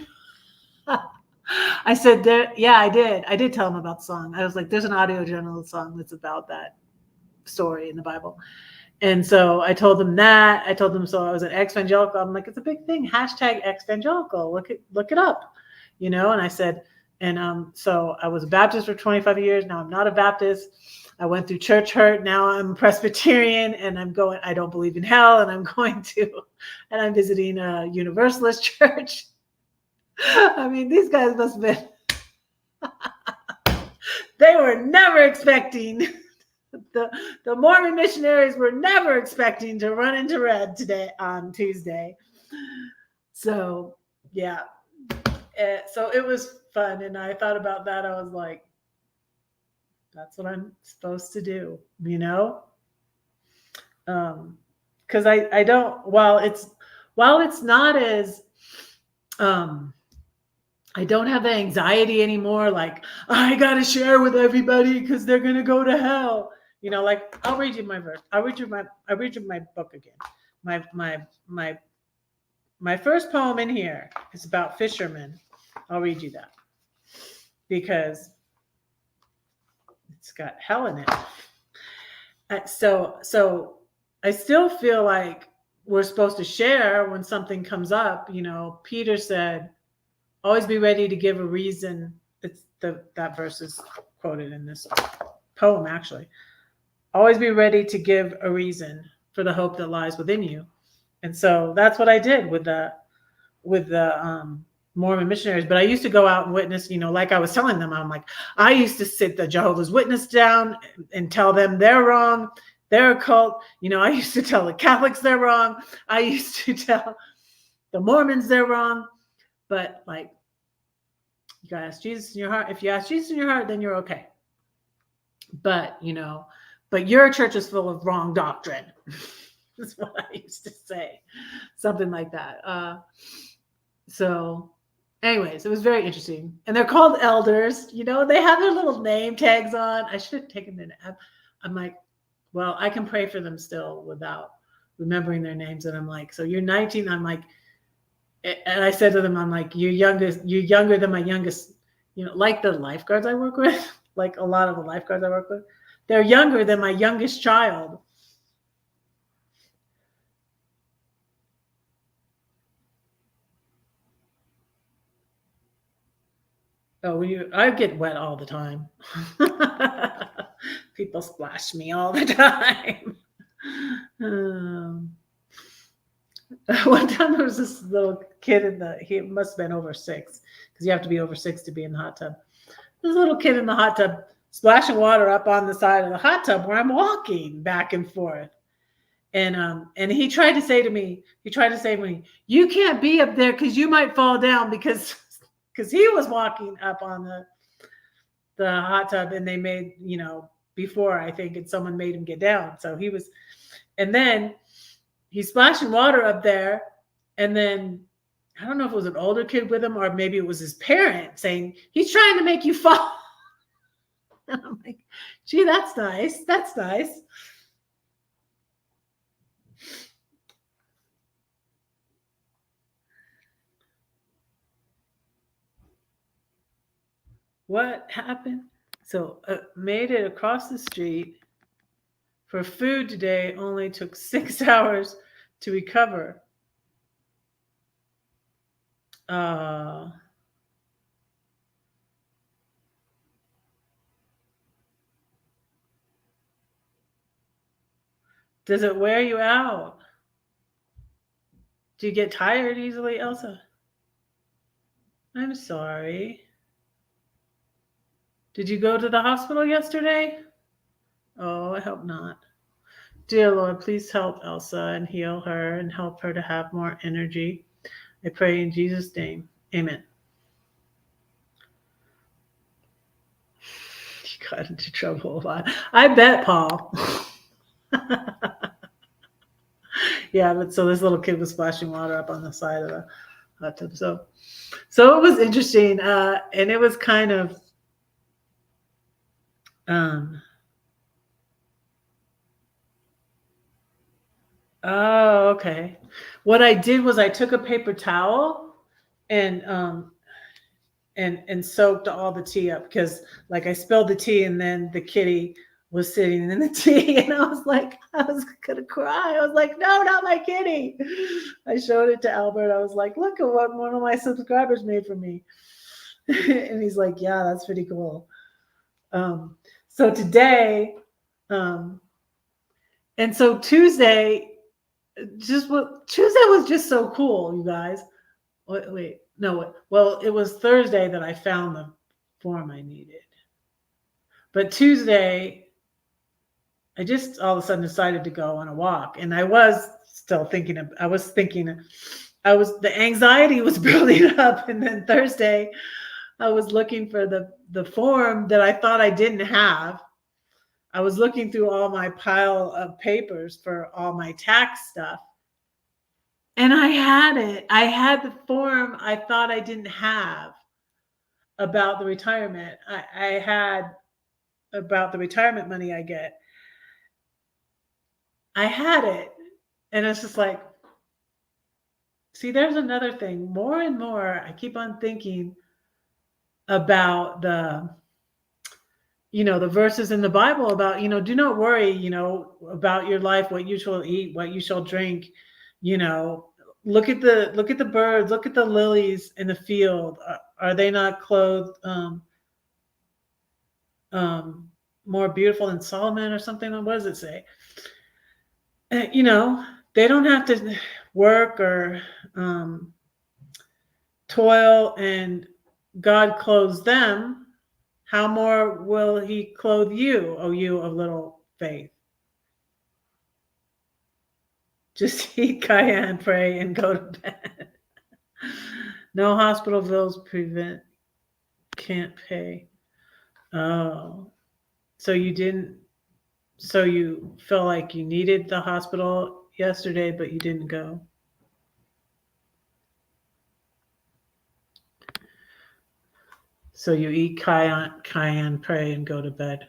I said, yeah, I did. I did tell him about the song. I was like, there's an audio journal song that's about that story in the Bible. And so I told them that. I told them so I was an ex-evangelical. I'm like, it's a big thing. Hashtag ex-evangelical. Look it up, you know. And I said, and so I was a Baptist for 25 years. Now I'm not a Baptist. I went through church hurt. Now I'm Presbyterian, and I'm going. I don't believe in hell, and I'm going to, and I'm visiting a Universalist church. I mean, these guys must have been. They were never expecting. The Mormon missionaries were never expecting to run into red today on Tuesday. So yeah, so it was fun, and I thought about that. I was like, that's what I'm supposed to do, you know? Because I don't, while it's not as I don't have the anxiety anymore, like I gotta share with everybody because they're gonna go to hell. You know, like I'll read you my verse. I'll read you my book again. My first poem in here is about fishermen. I'll read you that because it's got hell in it. So I still feel like we're supposed to share when something comes up. You know, Peter said, always be ready to give a reason. That verse is quoted in this poem, actually. Always be ready to give a reason for the hope that lies within you. And so that's what I did with the Mormon missionaries. But I used to go out and witness, you know, like I was telling them, I'm like, I used to sit the Jehovah's Witness down and tell them they're wrong. They're a cult. You know, I used to tell the Catholics they're wrong. I used to tell the Mormons they're wrong. But like, you gotta ask Jesus in your heart. If you ask Jesus in your heart, then you're okay. But, you know, but your church is full of wrong doctrine. That's what I used to say. Something like that. So anyways, it was very interesting. And they're called elders. You know, they have their little name tags on. I should have taken the app. I'm like, well, I can pray for them still without remembering their names. And I'm like, so you're 19. I'm like, and I said to them, I'm like, you're younger than my youngest, you know, like the lifeguards I work with, like a lot of the lifeguards I work with. They're younger than my youngest child. Oh, I get wet all the time. People splash me all the time. One time there was this little kid he must have been over 6 because you have to be over 6 to be in the hot tub. This little kid in the hot tub splashing water up on the side of the hot tub where I'm walking back and forth. And he tried to say to me, you can't be up there because you might fall down because he was walking up on the hot tub and they made, you know, before I think, and someone made him get down. So he was, and then he's splashing water up there. And then I don't know if it was an older kid with him or maybe it was his parent saying, he's trying to make you fall. And I'm like, gee, that's nice. That's nice. What happened? So made it across the street for food today. Only took 6 hours to recover. Does it wear you out? Do you get tired easily, Elsa? I'm sorry. Did you go to the hospital yesterday? Oh, I hope not. Dear Lord, please help Elsa and heal her and help her to have more energy. I pray in Jesus' name. Amen. You got into trouble a lot. I bet, Paul. Yeah, but so this little kid was splashing water up on the side of the hot tub. So it was interesting. And it was kind of oh, okay. What I did was I took a paper towel and soaked all the tea up because like I spilled the tea and then the kitty was sitting in the tea, and I was gonna cry. I was like, no, not my kitty. I showed it to Albert. I was like, look at what one of my subscribers made for me. And he's like, yeah, that's pretty cool. So today, and so Tuesday was just so cool, you guys. Wait, no, well, it was Thursday that I found the form I needed. But Tuesday, I just all of a sudden decided to go on a walk. And I was still thinking, the anxiety was building up. And then Thursday, I was looking for the form that I thought I didn't have. I was looking through all my pile of papers for all my tax stuff. And I had it. I had the form I thought I didn't have about the retirement. I had about the retirement money I get. I had it. And it's just like, see, there's another thing. More and more, I keep on thinking about the verses in the Bible about, do not worry, about your life, what you shall eat, what you shall drink, look at the birds, look at the lilies in the field. Are they not clothed more beautiful than Solomon or something? What does it say? They don't have to work or toil, and God clothes them. How more will he clothe you, O you of little faith? Just eat cayenne, pray, and go to bed. No hospital bills can't pay. Oh, so you felt like you needed the hospital yesterday, but you didn't go. So you eat cayenne, pray, and go to bed.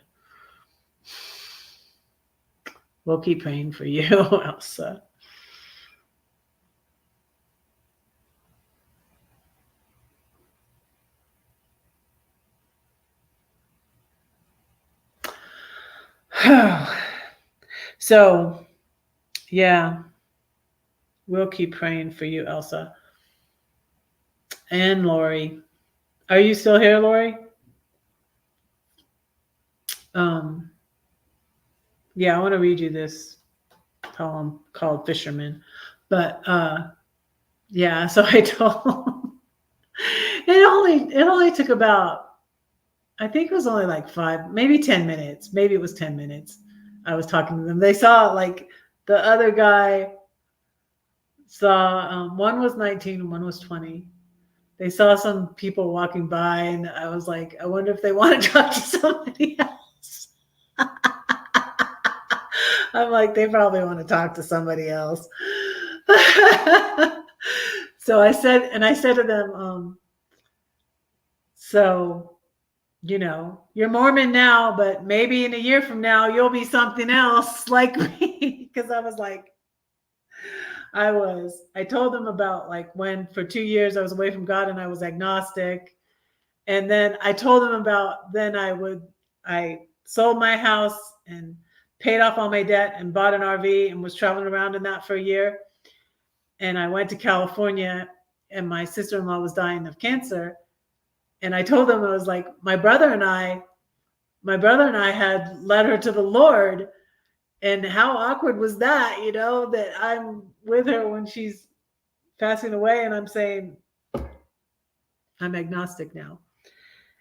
We'll keep praying for you, Elsa. So, yeah, we'll keep praying for you, Elsa. And Lori. Are you still here, Lori? Yeah, I want to read you this poem called Fisherman. But yeah, so I told it only took about, I think it was only like 5, maybe 10 minutes. Maybe it was 10 minutes. I was talking to them. They saw, like, the other guy saw, one was 19 and one was 20. They saw some people walking by, and I was like, I wonder if they want to talk to somebody else. I'm like, they probably want to talk to somebody else. So I said to them, so, you're Mormon now, but maybe in a year from now, you'll be something else like me. Because I was like, I told them about, like, when for 2 years I was away from God and I was agnostic. And then I told them about, then I sold my house and paid off all my debt and bought an RV and was traveling around in that for a year. And I went to California, and my sister-in-law was dying of cancer. And I told them, I was like, my brother and I had led her to the Lord. And how awkward was that, that I'm with her when she's passing away, and I'm saying, I'm agnostic now.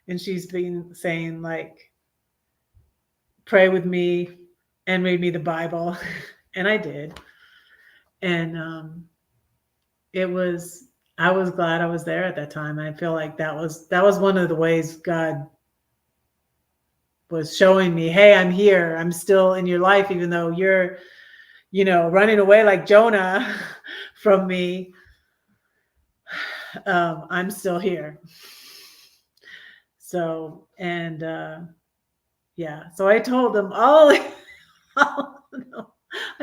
And she's been saying, like, pray with me and read me the Bible. And I did. And I was glad I was there at that time. I feel like that was one of the ways God was showing me, hey, I'm here. I'm still in your life, even though you're, running away like Jonah from me. I'm still here. So, and yeah, so I told them I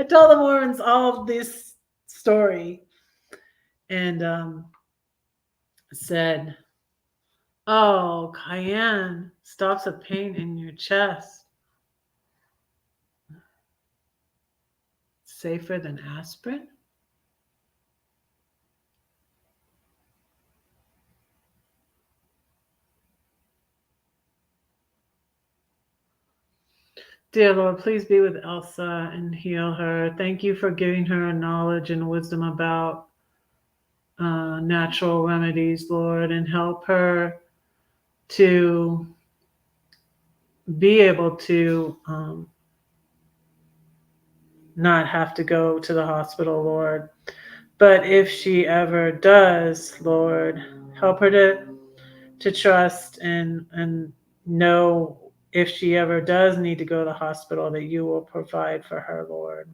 told the Mormons all this story, and said, oh, cayenne stops a pain in your chest. safer than aspirin? Dear Lord, please be with Elsa and heal her. Thank you for giving her knowledge and wisdom about natural remedies, Lord, and help her to be able to not have to go to the hospital, Lord. But if she ever does, Lord, help her to trust and know if she ever does need to go to the hospital that you will provide for her, Lord.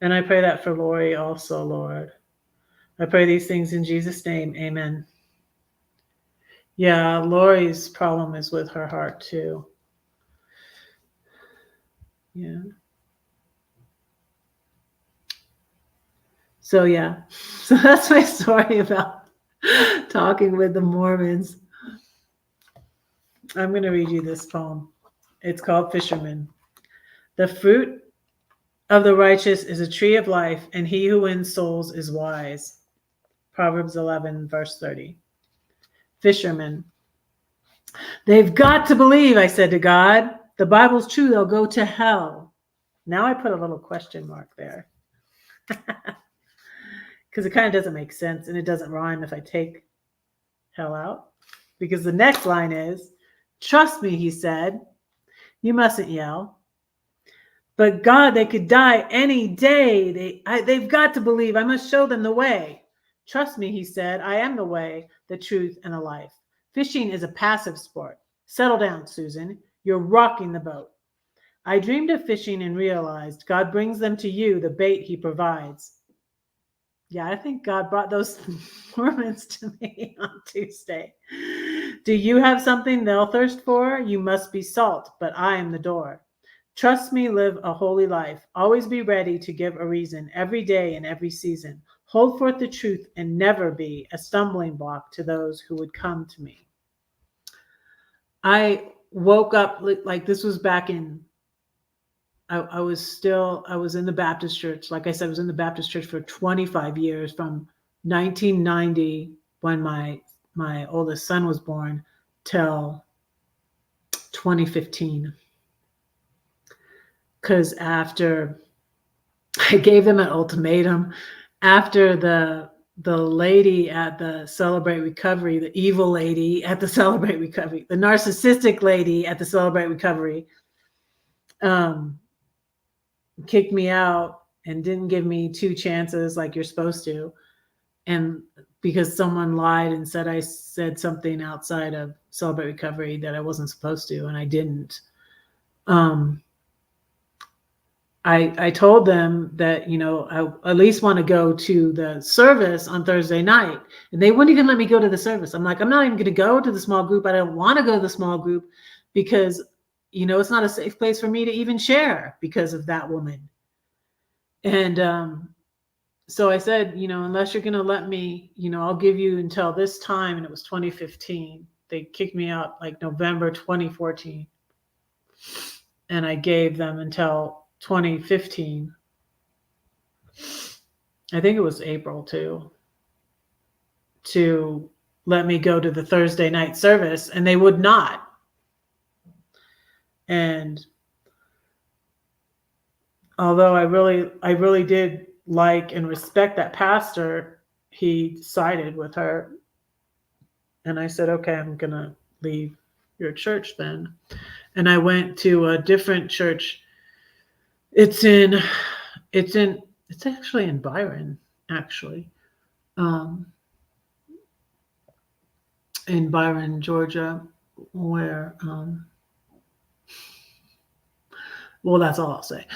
And I pray that for Lori also, Lord. I pray these things in Jesus' name. Amen. Yeah, Lori's problem is with her heart too. Yeah. So yeah. So that's my story about talking with the Mormons. I'm going to read you this poem. It's called Fisherman. The fruit of the righteous is a tree of life, and he who wins souls is wise. Proverbs 11, verse 30. Fisherman. They've got to believe, I said to God. The Bible's true, they'll go to hell. Now I put a little question mark there. Because it kind of doesn't make sense, and it doesn't rhyme if I take hell out. Because the next line is, trust me, he said. You mustn't yell. But God, they could die any day. They've got to believe. I must show them the way. Trust me, he said. I am the way, the truth, and the life. Fishing is a passive sport. Settle down, Susan. You're rocking the boat. I dreamed of fishing and realized God brings them to you, the bait he provides. Yeah, I think God brought those Mormons to me on Tuesday. Do you have something they'll thirst for? You must be salt, but I am the door. Trust me, live a holy life. Always be ready to give a reason every day and every season. Hold forth the truth and never be a stumbling block to those who would come to me. I woke up like this was back in I was in the Baptist church. Like I said, I was in the Baptist church for 25 years, from 1990 when my oldest son was born till 2015. Because after I gave them an ultimatum, after the lady at the Celebrate Recovery, the evil lady at the Celebrate Recovery, the narcissistic lady at the Celebrate Recovery, kicked me out and didn't give me 2 chances like you're supposed to. And because someone lied and said I said something outside of Celebrate Recovery that I wasn't supposed to, and I didn't. I told them that, I at least want to go to the service on Thursday night. And they wouldn't even let me go to the service. I'm like, I'm not even going to go to the small group. I don't want to go to the small group because it's not a safe place for me to even share because of that woman. And so I said, unless you're going to let me, I'll give you until this time. And it was 2015. They kicked me out like November 2014. And I gave them until 2015. I think it was April too, to let me go to the Thursday night service, and they would not. And although I really did like and respect that pastor, he sided with her. And I said, okay, I'm going to leave your church then. And I went to a different church. It's actually in Byron, actually. In Byron, Georgia, where, well, that's all I'll say.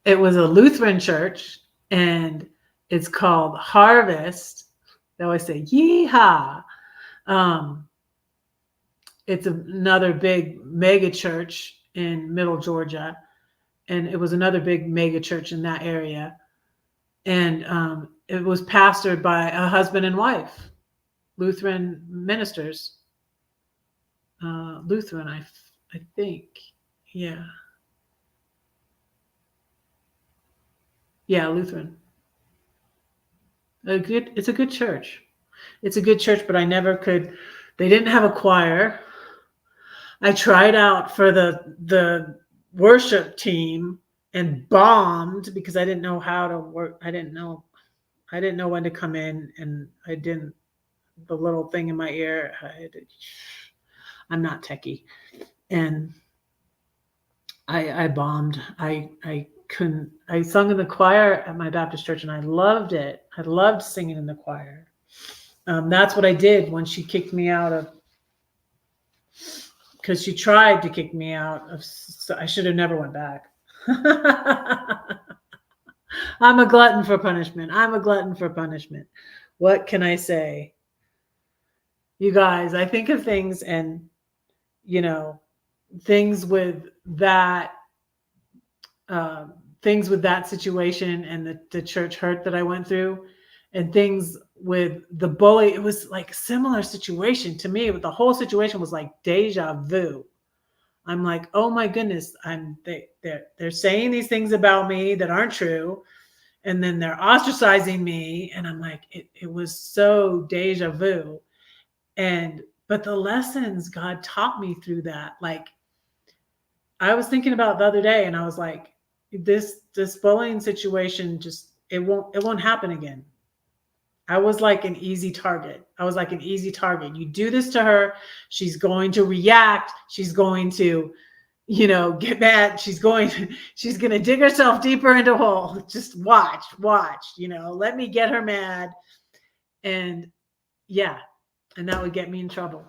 It was a Lutheran church, and it's called Harvest. They always say, yeehaw. It's another big mega church in middle Georgia. And it was another big mega church in that area. And it was pastored by a husband and wife, Lutheran ministers. Lutheran, I think. Yeah. Yeah, Lutheran. It's a good church. It's a good church, but I never could. They didn't have a choir. I tried out for the worship team and bombed because I didn't know how to work. I didn't know when to come in, and I didn't the little thing in my ear. I'm not techie, and I bombed. I couldn't. I sung in the choir at my Baptist church, and I loved it. I loved singing in the choir. That's what I did when she kicked me out of, because she tried to kick me out of. So I should have never went back. I'm a glutton for punishment. I'm a glutton for punishment. What can I say? You guys, I think of things, and you know, things with that things with that situation and the church hurt that I went through, and things with the bully. It was like a similar situation to me. But the whole situation was like deja vu. I'm like, oh my goodness, they're saying these things about me that aren't true, and then they're ostracizing me, and I'm like, it was so deja vu. But the lessons God taught me through that, like I was thinking about the other day, and I was like, this bullying situation, just it won't happen again. I was like an easy target. I was like an easy target. You do this to her, she's going to react. She's going to, get mad. She's going to dig herself deeper into a hole. Just watch, let me get her mad. And yeah, and that would get me in trouble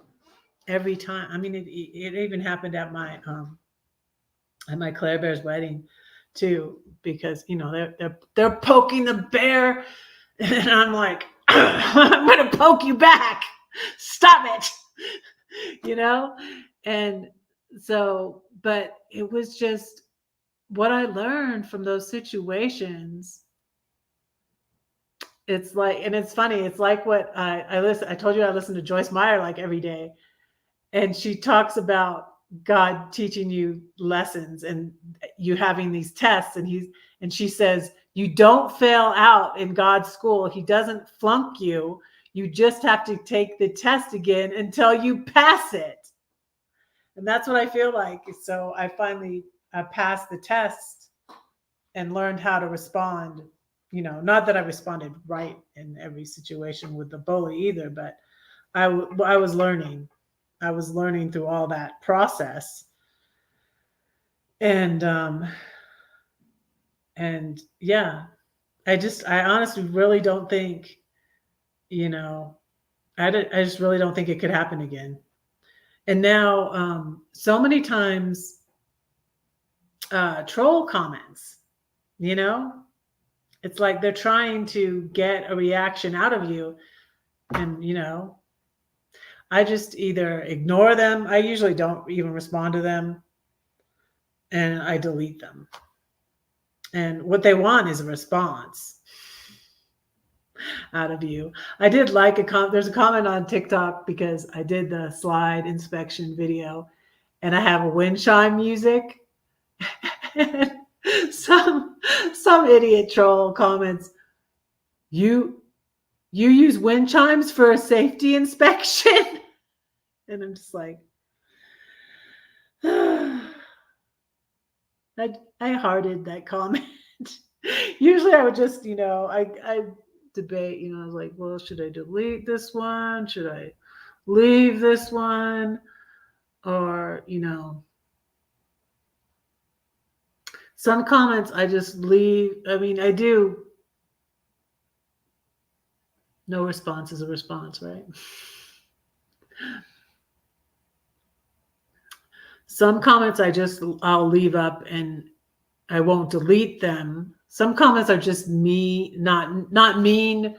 every time. I mean, it even happened at my Claire Bear's wedding too, because they're poking the bear, and I'm like, I'm gonna poke you back. Stop it. And so, but it was just what I learned from those situations. It's like, and it's funny, it's like what I listen. I told you I listen to Joyce Meyer like every day, and she talks about God teaching you lessons and you having these tests, and she says, you don't fail out in God's school. He doesn't flunk you. You just have to take the test again until you pass it. And that's what I feel like. So I finally passed the test and learned how to respond. Not that I responded right in every situation with the bully either, but I was learning. I was learning through all that process. And yeah, I honestly really don't think, I just really don't think it could happen again. And now, so many times, troll comments, it's like they're trying to get a reaction out of you. And, I just either ignore them. I usually don't even respond to them, and I delete them. And what they want is a response out of you. I did like there's a comment on TikTok because I did the slide inspection video, and I have a wind chime music. And some idiot troll comments, you use wind chimes for a safety inspection? And I'm just like, I hearted that comment. Usually I would just, I debate, I was like, well, should I delete this one? Should I leave this one? Or, some comments I just leave. I mean, I do. No response is a response, right? Some comments I'll leave up and I won't delete them. Some comments are just me, not mean,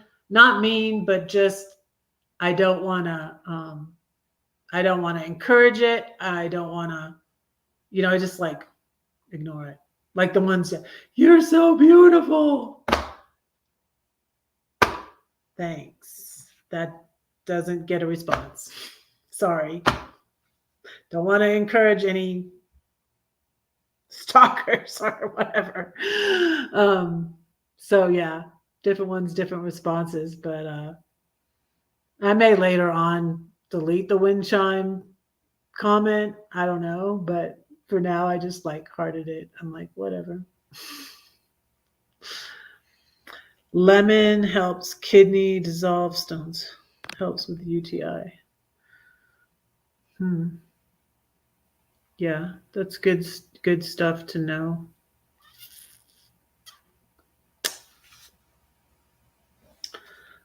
but just I don't want to encourage it. I don't want to, I just like ignore it. Like the ones that, you're so beautiful. Thanks. That doesn't get a response. Sorry. Don't want to encourage any stalkers or whatever. So yeah, different ones, different responses. But I may later on delete the wind chime comment. I don't know, but for now, I just like hearted it. I'm like, whatever. Lemon helps kidney dissolve stones. Helps with UTI. Yeah, that's good stuff to know.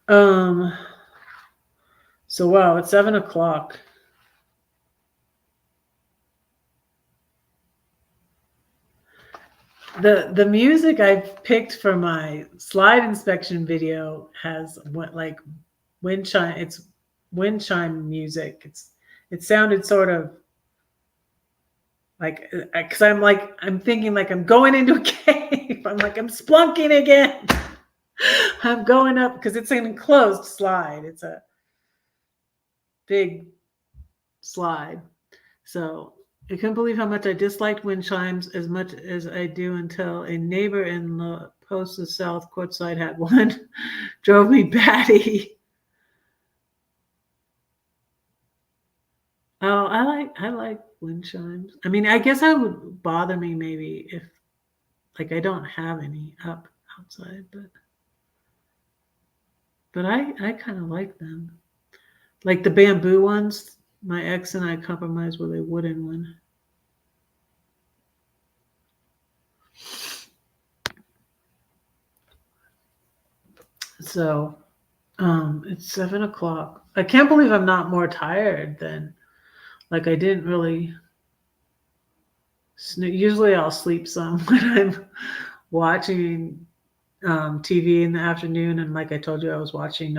Um. So wow, it's 7 o'clock. The music I've picked for my slide inspection video has what like wind chime. It's wind chime music. It sounded sort of like because I'm thinking like I'm going into a cave. I'm like I'm splunking again. I'm going up because it's an enclosed slide. It's a big slide. So I couldn't believe how much I disliked wind chimes as much as I do until a neighbor in the Post of South Courtside had one. Drove me batty. Oh, I like wind chimes. I mean, I guess I would bother me maybe if like I don't have any up outside, but I kind of like them. Like the bamboo ones. My ex and I compromised with a wooden one. So it's 7 o'clock. I can't believe I'm not more tired than like I didn't really. Usually I'll sleep some when I'm watching TV in the afternoon, and like I told you, I was watching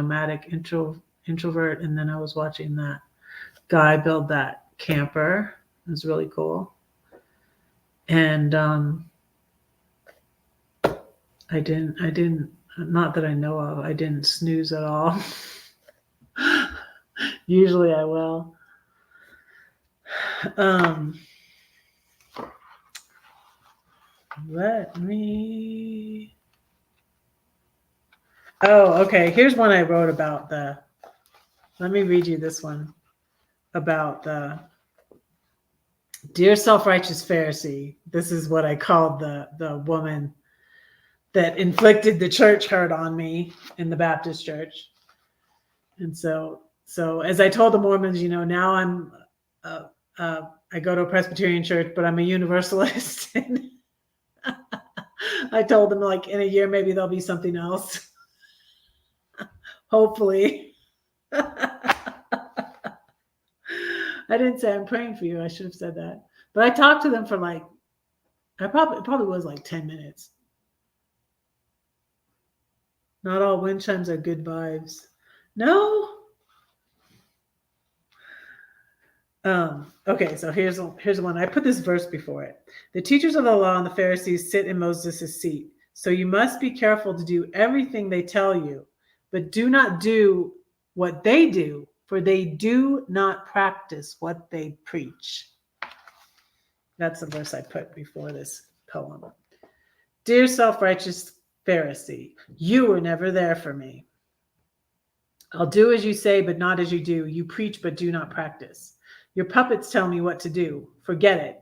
Introvert, and then I was watching that guy build that camper. It was really cool, and I didn't, not that I know of, I didn't snooze at all. Usually I will. Let me. Oh, okay. Here's one I wrote about the. Let me read you this one about the. Dear self-righteous Pharisee, this is what I called the woman that inflicted the church hurt on me in the Baptist church. And so as I told the Mormons, now I'm I go to a Presbyterian church, but I'm a Universalist. And I told them like in a year maybe there'll be something else. Hopefully. I didn't say I'm praying for you. I should have said that. But I talked to them for like, it probably was like 10 minutes. Not all wind chimes are good vibes. No. Okay, so here's one. I put this verse before it. The teachers of the law and the Pharisees sit in Moses' seat. So you must be careful to do everything they tell you, but do not do what they do, for they do not practice what they preach. That's the verse I put before this poem. Dear self-righteous Pharisee, you were never there for me. I'll do as you say, but not as you do. You preach, but do not practice. Your puppets tell me what to do. Forget it.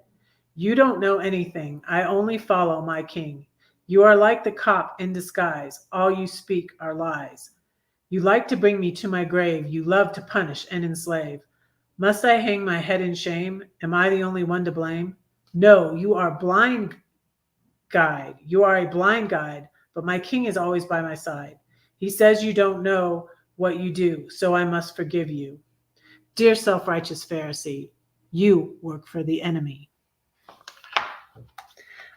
You don't know anything. I only follow my king. You are like the cop in disguise. All you speak are lies. You like to bring me to my grave. You love to punish and enslave. Must I hang my head in shame? Am I the only one to blame? No, you are blind guide. You are a blind guide, but my king is always by my side. He says you don't know what you do, so I must forgive you. Dear self-righteous Pharisee, you work for the enemy.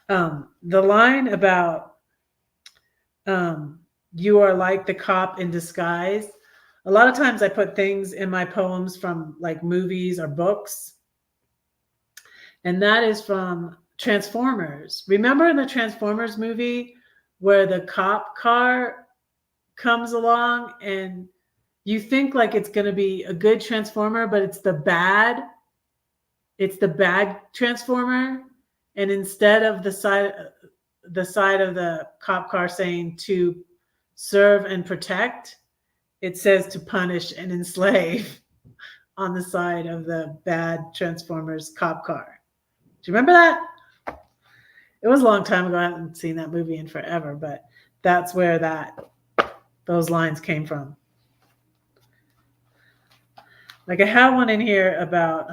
The line about you are like the cop in disguise. A lot of times I put things in my poems from like movies or books. And that is from Transformers. Remember in the Transformers movie where the cop car comes along and you think like it's going to be a good Transformer, but it's the bad it's the bad transformer, and instead of the side of the cop car saying to serve and protect, it says to punish and enslave on the side of the bad Transformers cop car. Do you remember that? It was a long time ago. I haven't seen that movie in forever, but that's where those lines came from. Like I have one in here about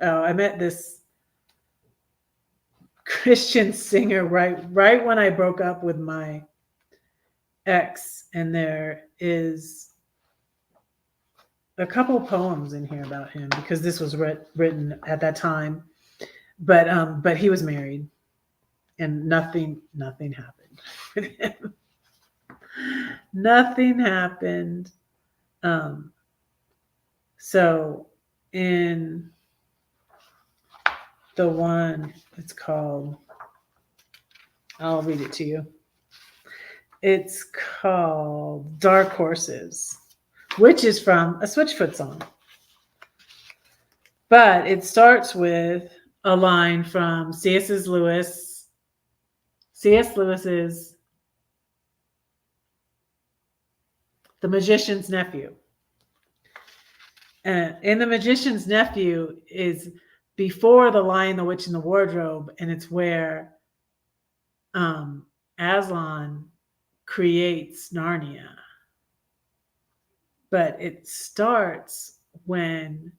I met this Christian singer right when I broke up with my ex, and there is a couple poems in here about him because this was written at that time, but he was married, and nothing happened with him. Nothing happened. So in the one, it's called, I'll read it to you. It's called Dark Horses, which is from a Switchfoot song. But it starts with a line from C.S. Lewis's The Magician's Nephew. And in The Magician's Nephew is before The Lion, the Witch, and the Wardrobe, and it's where Aslan creates Narnia. But it starts when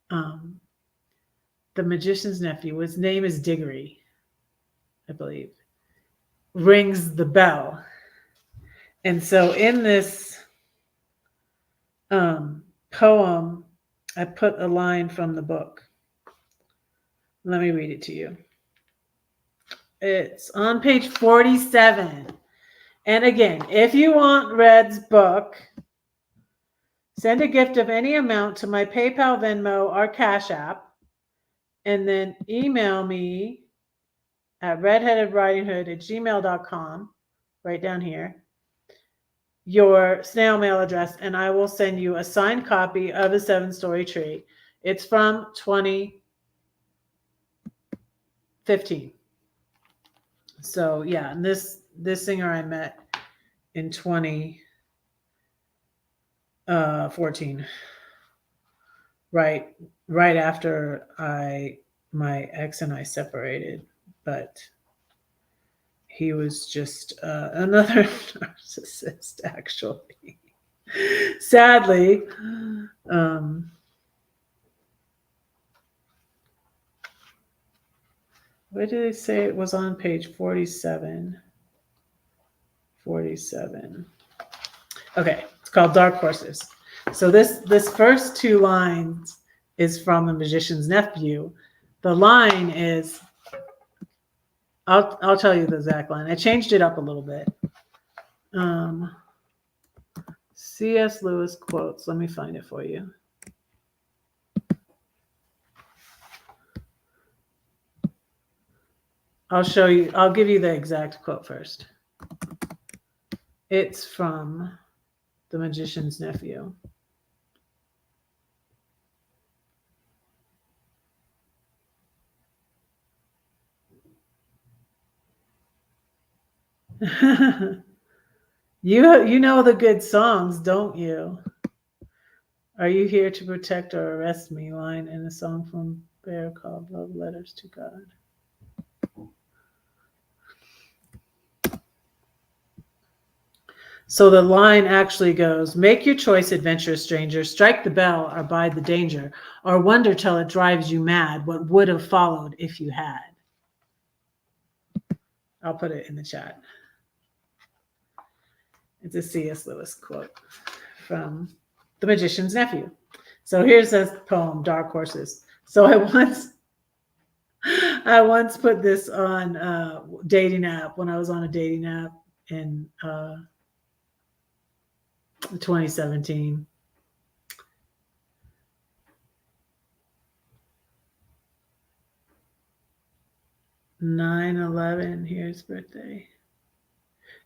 the magician's nephew, his name is Diggory, I believe, rings the bell. And so in this poem, I put a line from the book. Let me read it to you. It's on page 47. And again, if you want Red's book, send a gift of any amount to my PayPal, Venmo, or Cash App, and then email me at redheadedridinghood@gmail.com, right down here, your snail mail address, and I will send you a signed copy of The Seven-Story Tree. It's from 2015. So yeah, and this singer I met in 2014, right after my ex and I separated, but he was just another narcissist, actually. Sadly. Where did they say it was on page 47? 47. Okay, it's called Dark Horses. So this first two lines is from The Magician's Nephew. The line is, I'll tell you the exact line. I changed it up a little bit. C.S. Lewis quotes. Let me find it for you. I'll give you the exact quote first. It's from The Magician's Nephew. You know the good songs, don't you? Are you here to protect or arrest me? Line in a song from Bear called Love Letters to God. So the line actually goes, make your choice, adventurous stranger, strike the bell or bide the danger, or wonder till it drives you mad what would have followed if you had. I'll put it in the chat. It's a C.S. Lewis quote from The Magician's Nephew. So here's this poem, Dark Horses. So I once put this on a dating app when I was on a dating app in 2017. (9/11). Here's birthday.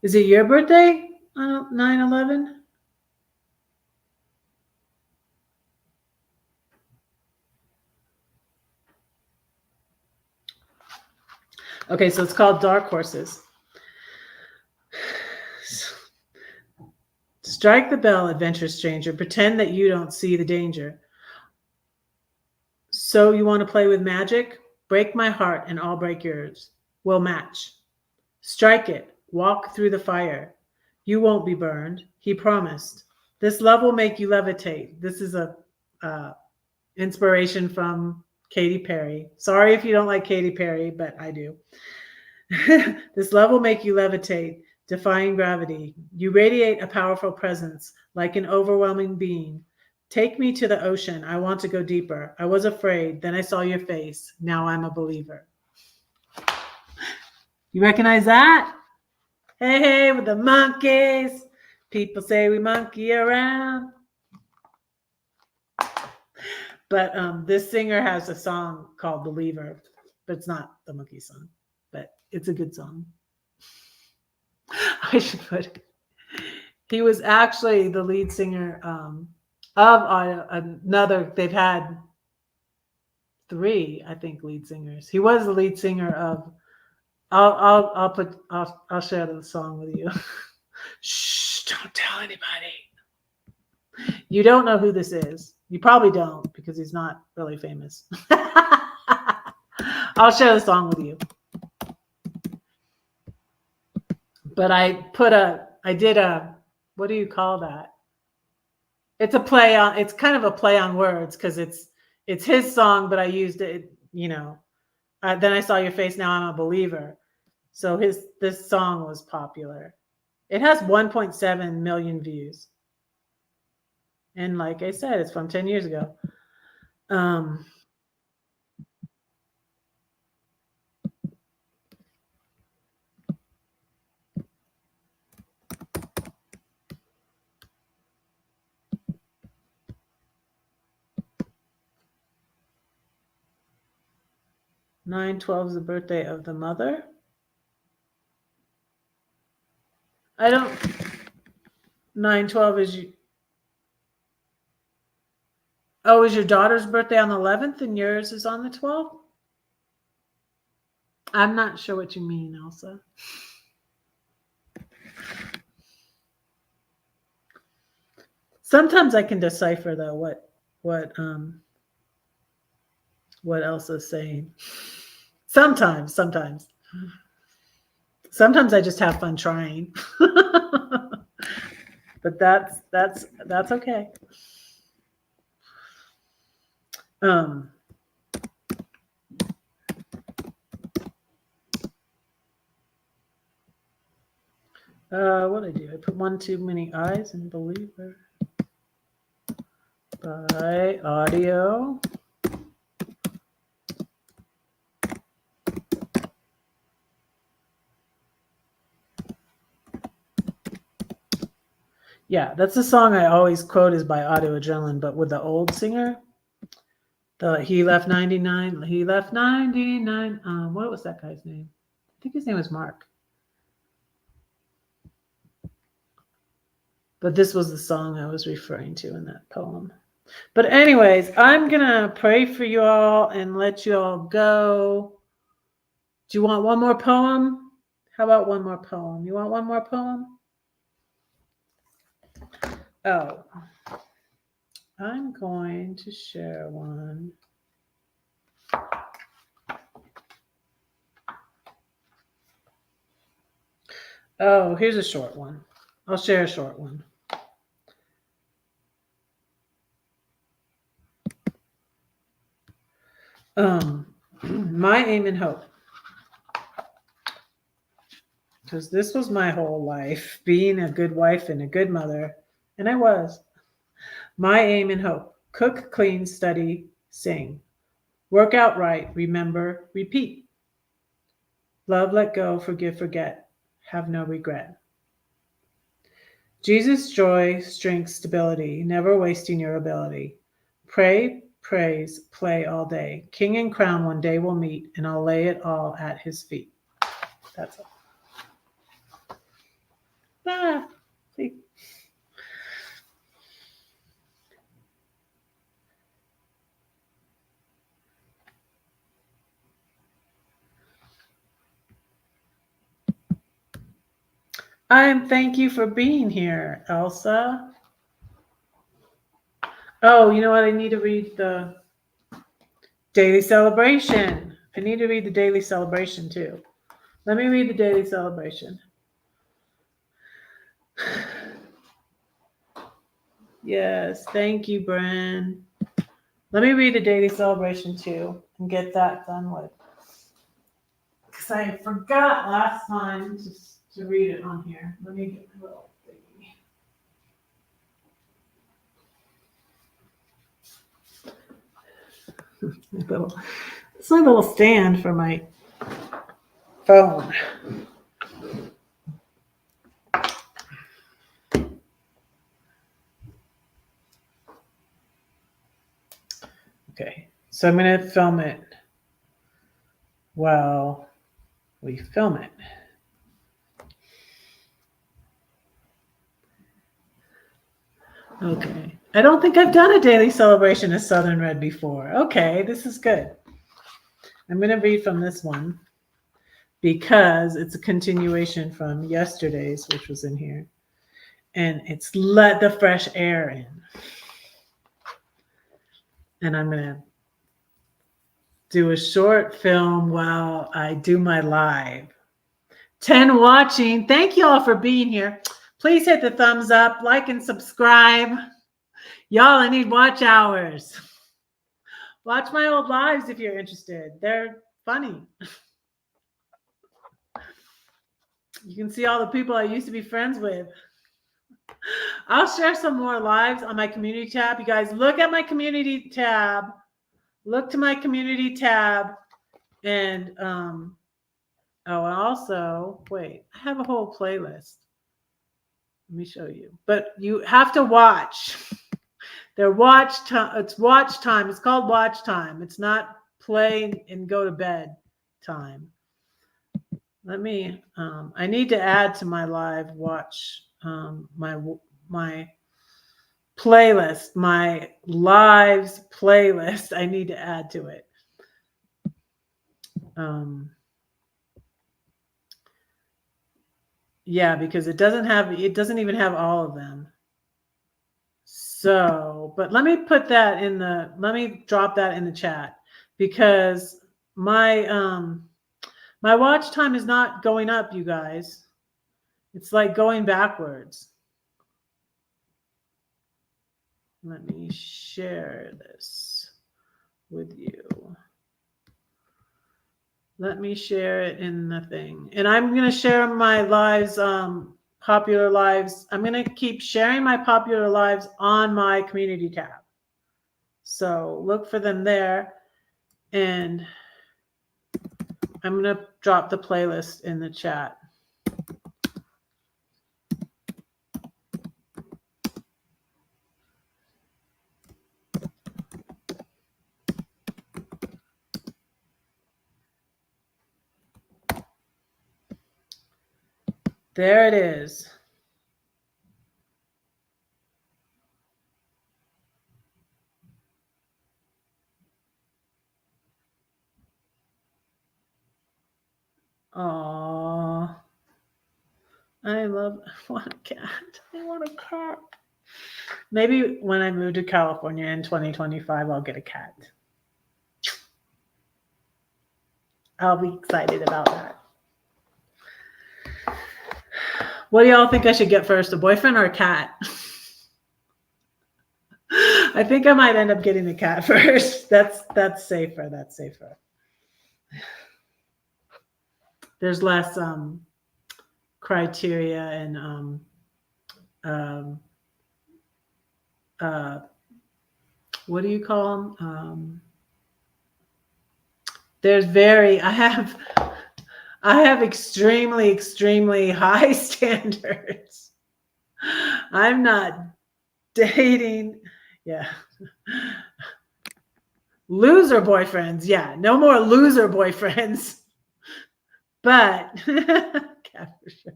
Is it your birthday on 9/11? Okay, so it's called Dark Horses. Strike the bell, adventure stranger. Pretend that you don't see the danger. So you want to play with magic? Break my heart and I'll break yours. We'll match. Strike it. Walk through the fire. You won't be burned. He promised. This love will make you levitate. This is a inspiration from Katy Perry. Sorry if you don't like Katy Perry, but I do. This love will make you levitate, defying gravity. You radiate a powerful presence, like an overwhelming being. Take me to the ocean. I want to go deeper. I was afraid. Then I saw your face. Now I'm a believer. You recognize that? Hey, hey, with the monkeys. People say we monkey around. But this singer has a song called Believer, but it's not the monkey song, but it's a good song. I should put it. He was actually the lead singer of another, they've had 3, I think, lead singers. He was the lead singer of, I'll share the song with you. Shh, don't tell anybody. You don't know who this is. You probably don't because he's not really famous. I'll share the song with you. But I did a, what do you call that? It's kind of a play on words because it's his song, but I used it, then I saw your face, now I'm a believer. So this song was popular. It has 1.7 million views. And like I said, it's from 10 years ago. Nine 12 is the birthday of the mother. I don't. 9/12 is you. Oh, is your daughter's birthday on the 11th and yours is on the 12th? I'm not sure what you mean, Elsa. Sometimes I can decipher though what Elsa's saying. Sometimes I just have fun trying. But that's okay. What did I do? I put one too many eyes in Believer. By audio. Yeah, that's the song I always quote is by Audio Adrenaline, but with the old singer. He left 99. He left 99. What was that guy's name? I think his name was Mark. But this was the song I was referring to in that poem. But anyways, I'm going to pray for you all and let you all go. Do you want one more poem? How about one more poem? You want one more poem? Oh, I'm going to share one. Oh, here's a short one. I'll share a short one. My aim and hope. Because this was my whole life, being a good wife and a good mother, and I was. My aim and hope. Cook, clean, study, sing. Work out right, remember, repeat. Love, let go, forgive, forget. Have no regret. Jesus, joy, strength, stability, never wasting your ability. Pray, praise, play all day. King and crown one day we'll meet, and I'll lay it all at his feet. That's all. See. Thank you for being here, Elsa. Oh, you know what? I need to read the daily celebration. I need to read the daily celebration too. Let me read the daily celebration. Yes, thank you, Bren. Let me read the daily celebration too and get that done with. Because I forgot last time to read it on here. Let me get my little thingy. It's my little stand for my phone. Okay, so I'm going to film it while we film it. Okay, I don't think I've done a daily celebration of Southern Red before. Okay, this is good. I'm going to read from this one because it's a continuation from yesterday's, which was in here. And it's let the fresh air in. And I'm going to do a short film while I do my live. 10 watching. Thank you all for being here. Please hit the thumbs up, like, and subscribe. Y'all, I need watch hours. Watch my old lives if you're interested. They're funny. You can see all the people I used to be friends with. I'll share some more lives on my community tab. You guys look at my community tab. Look to my community tab. And oh, and also, wait, I have a whole playlist. Let me show you. But you have to watch. They're watch time. It's watch time. It's called watch time. It's not play and go to bed time. Let me. I need to add to my live watch my playlist, my lives playlist. I need to add to it. Yeah, because it doesn't even have all of them. So, but let me put that let me drop that in the chat because my watch time is not going up, you guys. It's like going backwards. Let me share this with you. Let me share it in the thing. And I'm going to share my lives, popular lives. I'm going to keep sharing my popular lives on my community tab. So look for them there. And I'm going to drop the playlist in the chat. There it is. Aww. I want a cat. I want a cat. Maybe when I move to California in 2025, I'll get a cat. I'll be excited about that. What do y'all think I should get first, a boyfriend or a cat? I think I might end up getting a cat first. That's safer. That's safer. There's less criteria and what do you call them? I have extremely, extremely high standards. I'm not dating. Yeah. Loser boyfriends. Yeah. No more loser boyfriends. But cat for sure.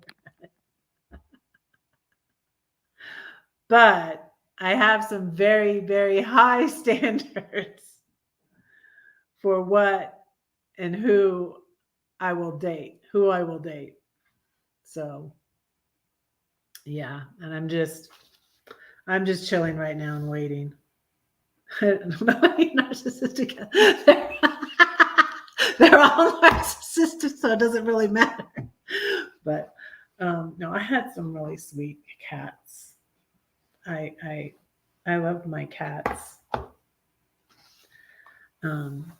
But I have some very, very high standards for what and who I will date. So Yeah, and I'm just chilling right now and waiting. Narcissistic. They're all narcissistic, so it doesn't really matter. But no, I had some really sweet cats. I I I loved my cats. Um,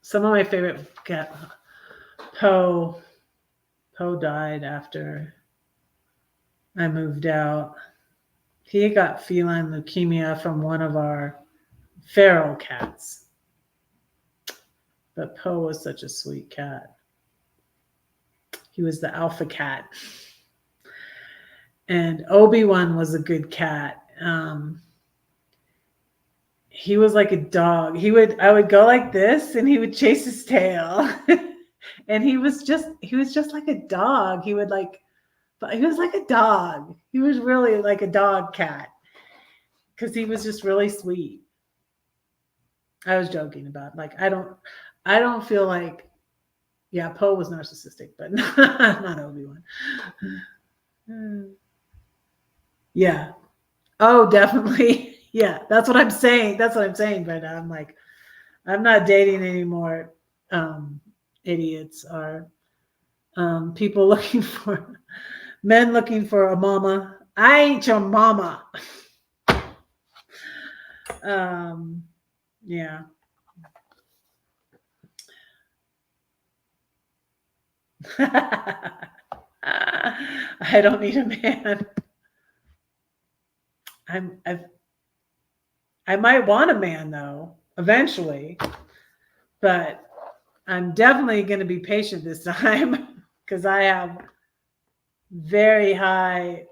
some of my favorite cat Poe. Poe died after I moved out. He got feline leukemia from one of our feral cats. But Poe was such a sweet cat. He was the alpha cat. And Obi-Wan was a good cat. He was like a dog. I would go like this and he would chase his tail. And he was just like a dog. He was like a dog. He was really like a dog cat because he was just really sweet. I was joking about like I don't feel like yeah, Poe was narcissistic, but not Obi-Wan. Yeah. Oh, definitely. Yeah, that's what I'm saying. That's what I'm saying. But I'm like, I'm not dating anymore. Idiots or people looking for men looking for a mama. I ain't your mama. Yeah. I don't need a man. I've I might want a man though, eventually, but I'm definitely going to be patient this time because I have very high,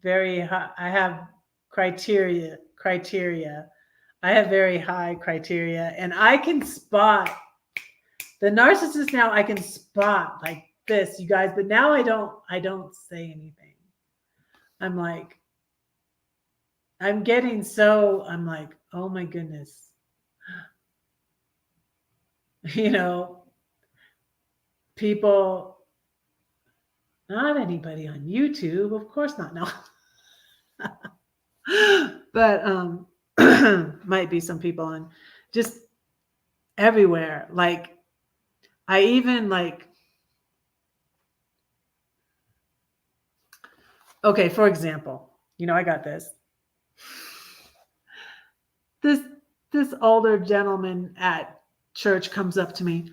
I have criteria. I have very high criteria and I can spot the narcissist now. I can spot like this, you guys, but now I don't say anything. I'm like, I'm like, oh my goodness. You know, people, not anybody on YouTube, of course not. No. But might be some people on just everywhere. Like I even like okay, for example, I got this. This this older gentleman at church comes up to me.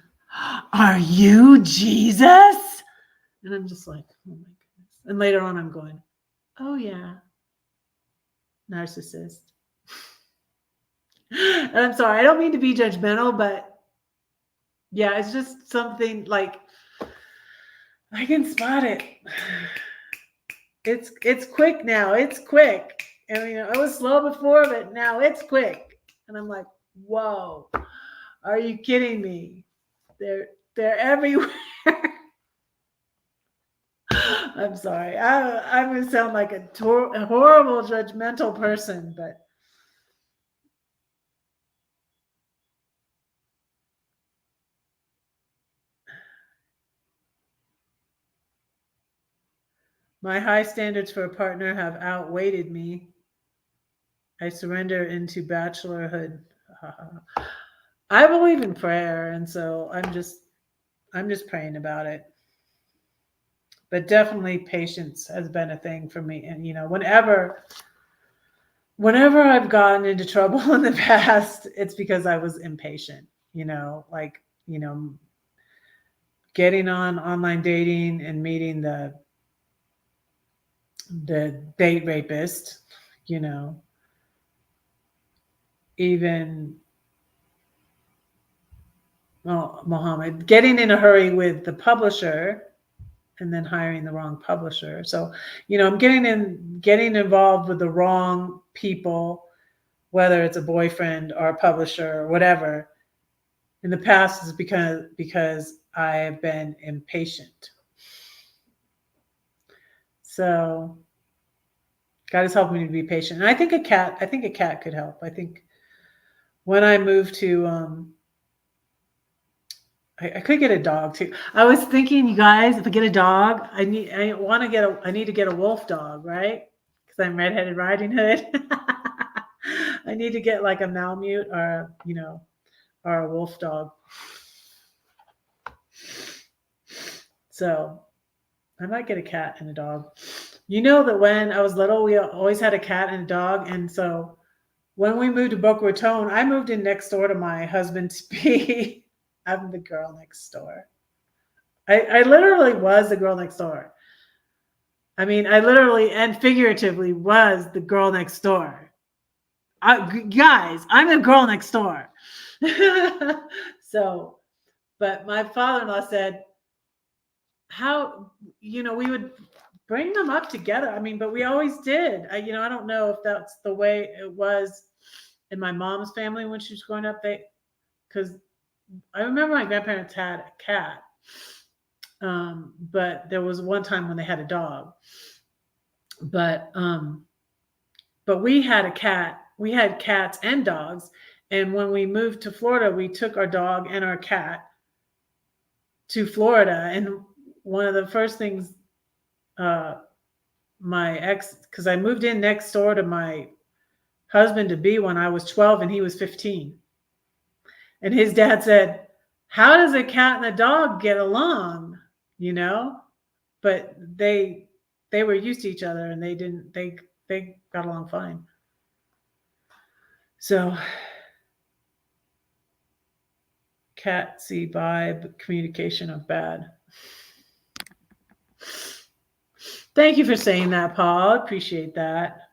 Are you Jesus? And I'm just like, oh my goodness. And later on I'm going, oh yeah, narcissist. And I'm sorry, I don't mean to be judgmental, but yeah, it's just something like I can spot it. It's quick now. It's quick. I mean, it was slow before, but now it's quick. And I'm like, whoa, are you kidding me? They're everywhere. I'm sorry. I'm gonna sound like a horrible judgmental person, but my high standards for a partner have outweighed me. I surrender into bachelorhood. I believe in prayer, and so I'm just praying about it. But definitely patience has been a thing for me. And whenever I've gotten into trouble in the past, it's because I was impatient, like, getting on online dating and meeting the date rapist, even Mohammed, getting in a hurry with the publisher and then hiring the wrong publisher. So, I'm getting involved with the wrong people, whether it's a boyfriend or a publisher or whatever. In the past is because I have been impatient. So God has helped me to be patient. And I think a cat could help. I think when I moved to I could get a dog too. I was thinking, you guys, if I get a dog, I need to get a wolf dog, right? Because I'm redheaded riding hood. I need to get like a Malamute or or a wolf dog. So I might get a cat and a dog. You know that when I was little, we always had a cat and a dog, and so when we moved to Boca Raton, I moved in next door to my husband to be. I'm the girl next door. I literally was the girl next door. I mean, I literally and figuratively was the girl next door. Guys, I'm the girl next door. So, but my father-in-law said, how, we would bring them up together. I mean, but we always did. I don't know if that's the way it was in my mom's family when she was growing up. Because I remember my grandparents had a cat. But there was one time when they had a dog. But we had a cat. We had cats and dogs. And when we moved to Florida, we took our dog and our cat to Florida. And one of the first things my ex, because I moved in next door to my husband to be when I was 12 and he was 15. And his dad said, how does a cat and a dog get along? But they were used to each other and they got along fine. So cat see vibe communication of bad. Thank you for saying that, Paul. Appreciate that.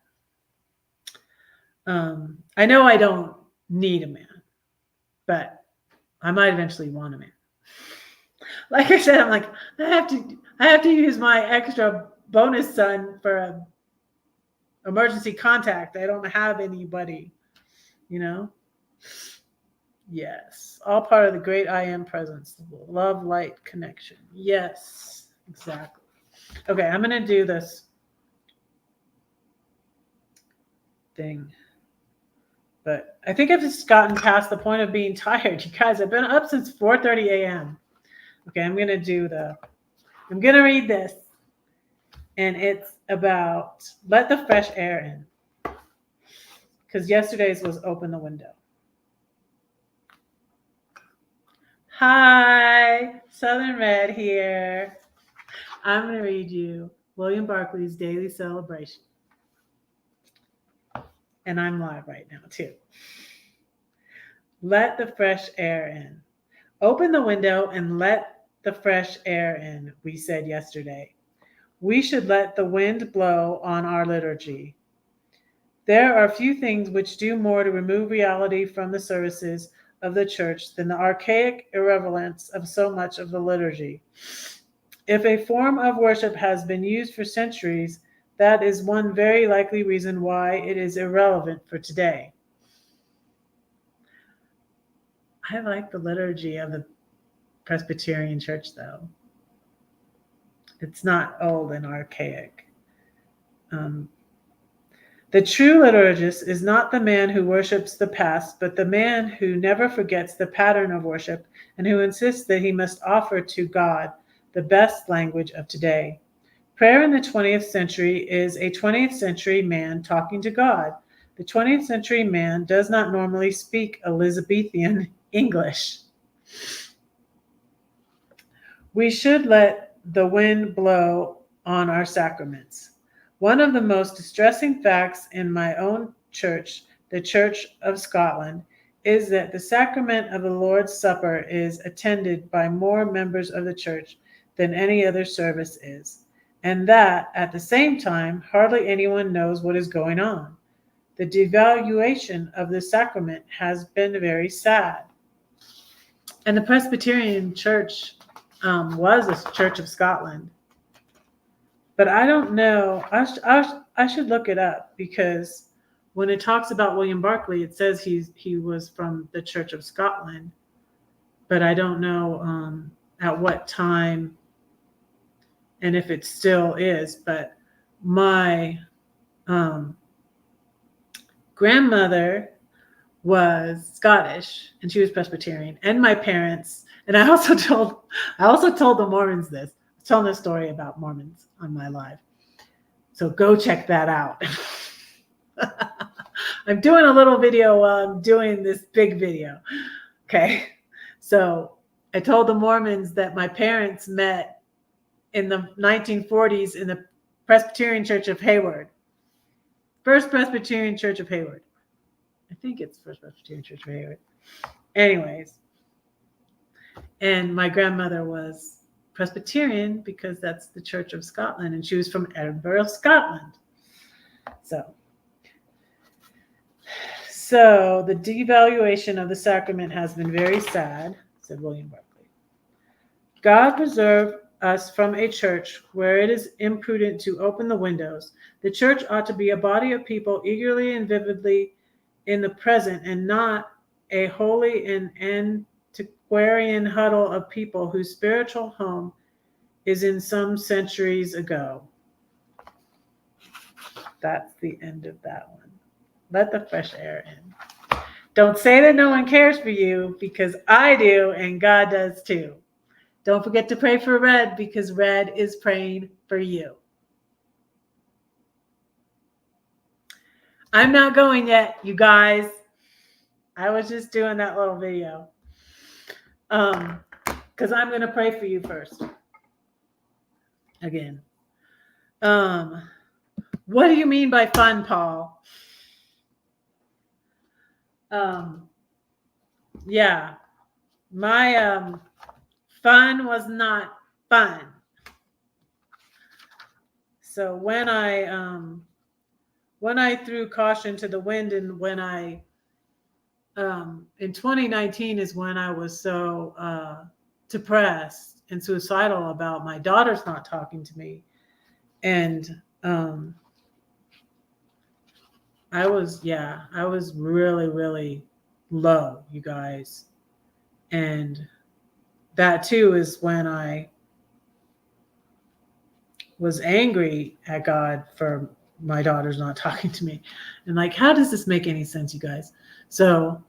I know I don't need a man, but I might eventually want a man. Like I said, I'm like, I have to use my extra bonus son for a emergency contact. I don't have anybody, Yes. All part of the great I am presence, the love, light, connection. Yes, exactly. Okay, I'm going to do this thing. But I think I've just gotten past the point of being tired. You guys, I've been up since 4:30 a.m. Okay, I'm going to read this. And it's about let the fresh air in. Because yesterday's was open the window. Hi, Southern Red here. I'm going to read you William Barclay's Daily Celebration. And I'm live right now, too. Let the fresh air in. Open the window and let the fresh air in, we said yesterday. We should let the wind blow on our liturgy. There are few things which do more to remove reality from the services of the church than the archaic irrelevance of so much of the liturgy. If a form of worship has been used for centuries, that is one very likely reason why it is irrelevant for today. I like the liturgy of the Presbyterian Church, though. It's not old and archaic. The true liturgist is not the man who worships the past, but the man who never forgets the pattern of worship and who insists that he must offer to God the best language of today. Prayer in the 20th century is a 20th century man talking to God. The 20th century man does not normally speak Elizabethan English. We should let the wind blow on our sacraments. One of the most distressing facts in my own church, the Church of Scotland, is that the sacrament of the Lord's Supper is attended by more members of the church than any other service is, and that, at the same time, hardly anyone knows what is going on. The devaluation of the sacrament has been very sad. And the Presbyterian Church was a Church of Scotland. But I don't know. I should look it up because when it talks about William Barclay, it says he was from the Church of Scotland. But I don't know at what time and if it still is. But my grandmother was Scottish and she was Presbyterian, and my parents. And I also told the Mormons this. I was telling this story about Mormons on my live. So go check that out. I'm doing a little video while I'm doing this big video. Okay. So I told the Mormons that my parents met in the 1940s in the Presbyterian Church of Hayward. First Presbyterian Church of Hayward. I think it's First Presbyterian Church of Hayward. Anyways. And my grandmother was Presbyterian because that's the Church of Scotland, and she was from Edinburgh, Scotland. So the devaluation of the sacrament has been very sad, said William Barclay. God preserve us from a church where it is imprudent to open the windows. The church ought to be a body of people eagerly and vividly in the present, and not a holy and antiquarian huddle of people whose spiritual home is in some centuries ago. That's the end of that one. Let the fresh air in. Don't say that no one cares for you, because I do and God does too. Don't forget to pray for Red, because Red is praying for you. I'm not going yet, you guys. I was just doing that little video. Because I'm going to pray for you first. Again. What do you mean by fun, Paul? Yeah. My fun was not fun. So when I threw caution to the wind, and when I in 2019 is when I was so depressed and suicidal about my daughters not talking to me, and I was really, really low, you guys. And that too is when I was angry at God for my daughters not talking to me. And like, how does this make any sense, you guys? So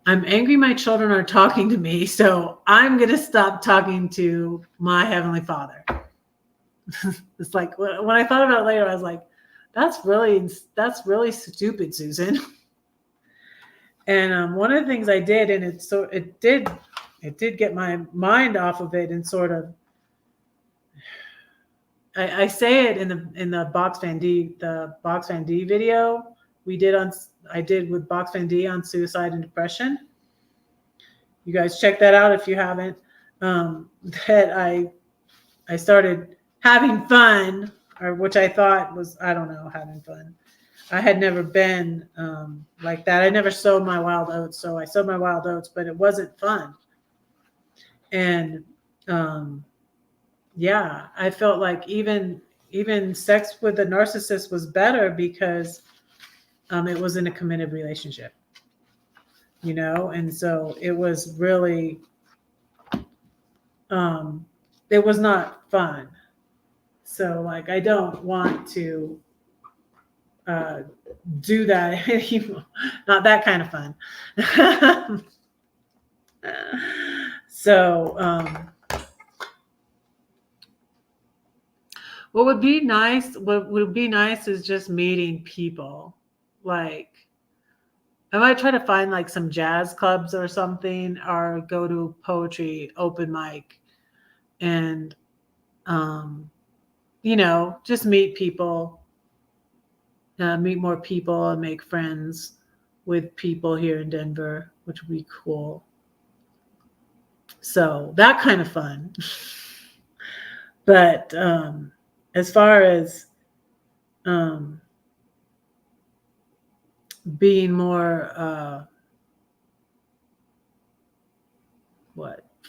I'm angry my children are talking to me, so I'm going to stop talking to my Heavenly Father. It's like, when I thought about it later, I was like, that's really stupid, Susan. And one of the things I did, and it did get my mind off of it, and sort of, I say it in the Box Fan D video I did with Box Fan D on suicide and depression. You guys check that out if you haven't. That I started having fun, or which I thought was, I don't know, having fun. I had never been like that. I never sowed my wild oats. So I sowed my wild oats, but it wasn't fun. And yeah, I felt like even sex with a narcissist was better because it was in a committed relationship, you know? And so it was really, it was not fun. So like, I don't want to do that anymore. Not that kind of fun. So what would be nice is just meeting people. Like, I might try to find like some jazz clubs or something, or go to poetry open mic, and you know, just meet people, meet more people, and make friends with people here in Denver, which would be cool. So that kind of fun. But as far as being more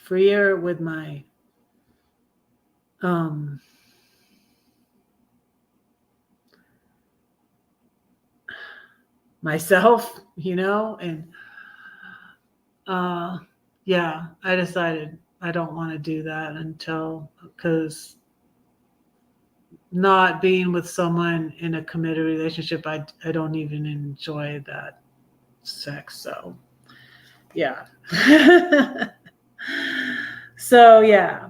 freer with my myself, you know, and yeah, I decided I don't want to do that because not being with someone in a committed relationship, I don't even enjoy that sex. So yeah. So yeah,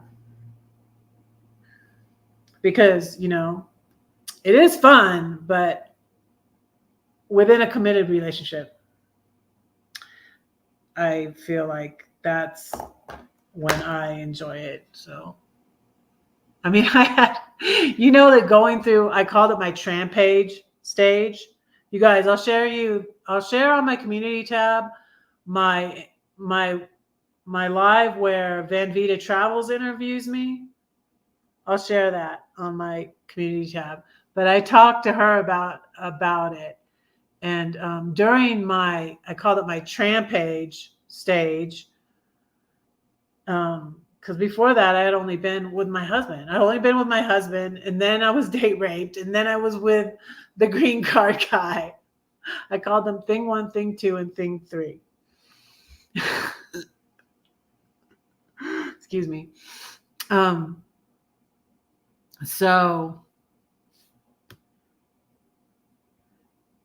because it is fun, but within a committed relationship, I feel like that's when I enjoy it. So I mean, I had, that going through, I called it my Trampage stage. You guys, I'll share on my community tab my my my live where Van Vita Travels interviews me. I'll share that on my community tab. But I talked to her about it, and during I called it my Trampage stage. Because before that, I had only been with my husband. And then I was date raped, and then I was with the green card guy. I called them thing 1, thing 2, and thing 3. Excuse me. So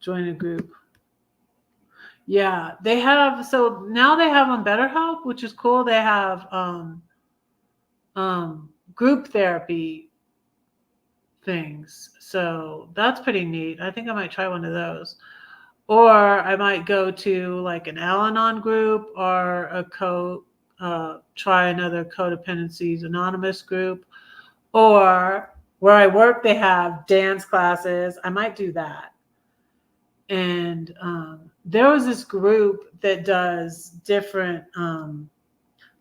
join a group. Yeah, they have. So now they have on BetterHelp, which is cool. They have group therapy things. So that's pretty neat. I think I might try one of those. Or I might go to like an Al-Anon group or try another Codependencies Anonymous group. Or where I work, they have dance classes. I might do that. And there was this group that does different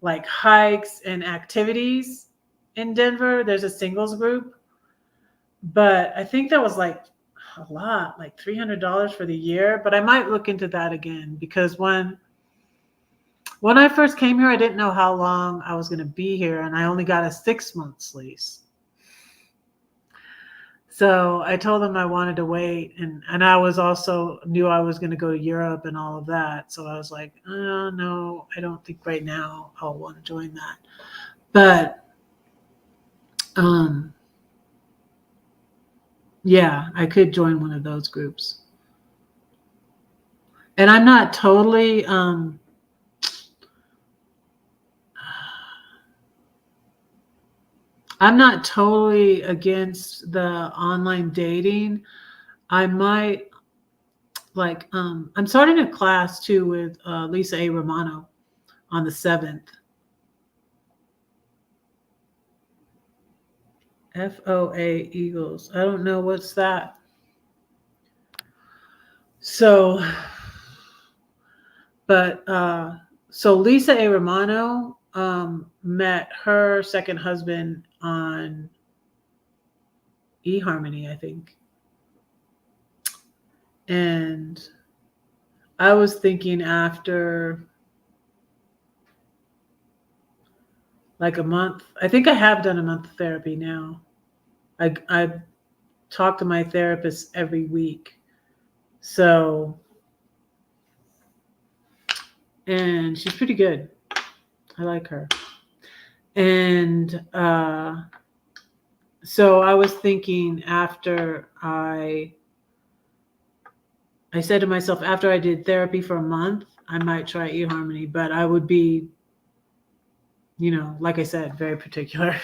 like hikes and activities in Denver. There's a singles group. But I think that was like a lot, like $300 for the year. But I might look into that again, because when I first came here, I didn't know how long I was going to be here, and I only got a 6-month lease. So I told them I wanted to wait, and I was also knew I was going to go to Europe and all of that. So I was like, oh, no, I don't think right now I'll want to join that. But yeah, I could join one of those groups. And I'm not totally against the online dating. I might I'm starting a class too with Lisa A. Romano on the 7th. FOA Eagles. I don't know what's that. So, but so Lisa A. Romano met her second husband on eHarmony, I think. And I was thinking after like a month, I think I have done a month of therapy now. I talk to my therapist every week. So, and she's pretty good. I like her. And so I was thinking after I said to myself, after I did therapy for a month, I might try eHarmony, but I would be, like I said, very particular.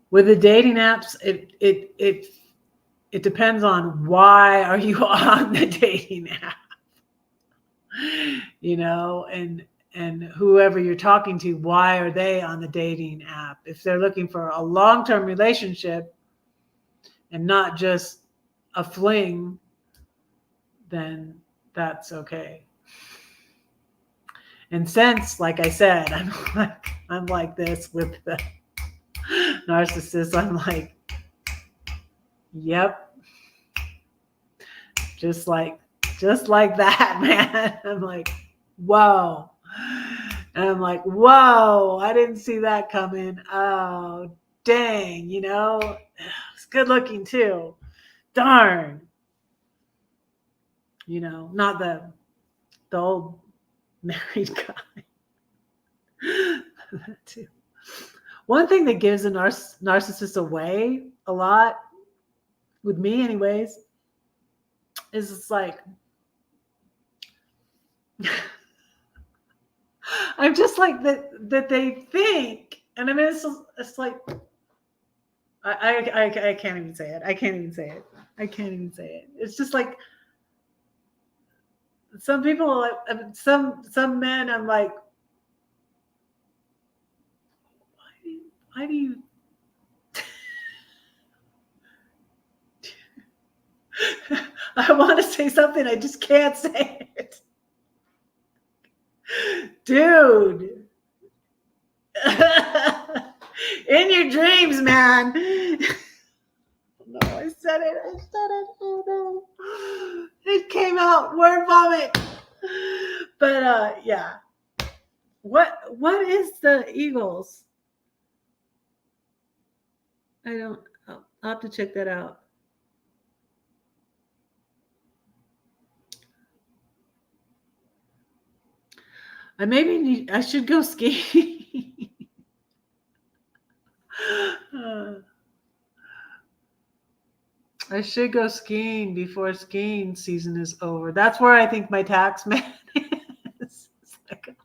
With the dating apps, it depends on why are you on the dating app, and whoever you're talking to, why are they on the dating app? If they're looking for a long-term relationship and not just a fling, then that's okay. And since, like I said, I'm like this with the narcissist, I'm like, yep, just like that, man. I'm like, whoa. And I'm like, whoa, I didn't see that coming. Oh, dang, it's good looking too. Darn. Not the old married guy. That too. One thing that gives a narcissist away a lot, with me anyways, is it's like, I'm just like that they think, and I mean, it's like, I can't even say it. I can't even say it. I can't even say it. It's just like some people, some men. I'm like, why do you? I want to say something. I just can't say it, dude. In your dreams, man. No, I said it. I said it. Oh no. It came out. Word vomit. But yeah. What is the Eagles? I don't. I'll have to check that out. I should go skiing. I should go skiing before skiing season is over. That's where I think my tax man is. It's like,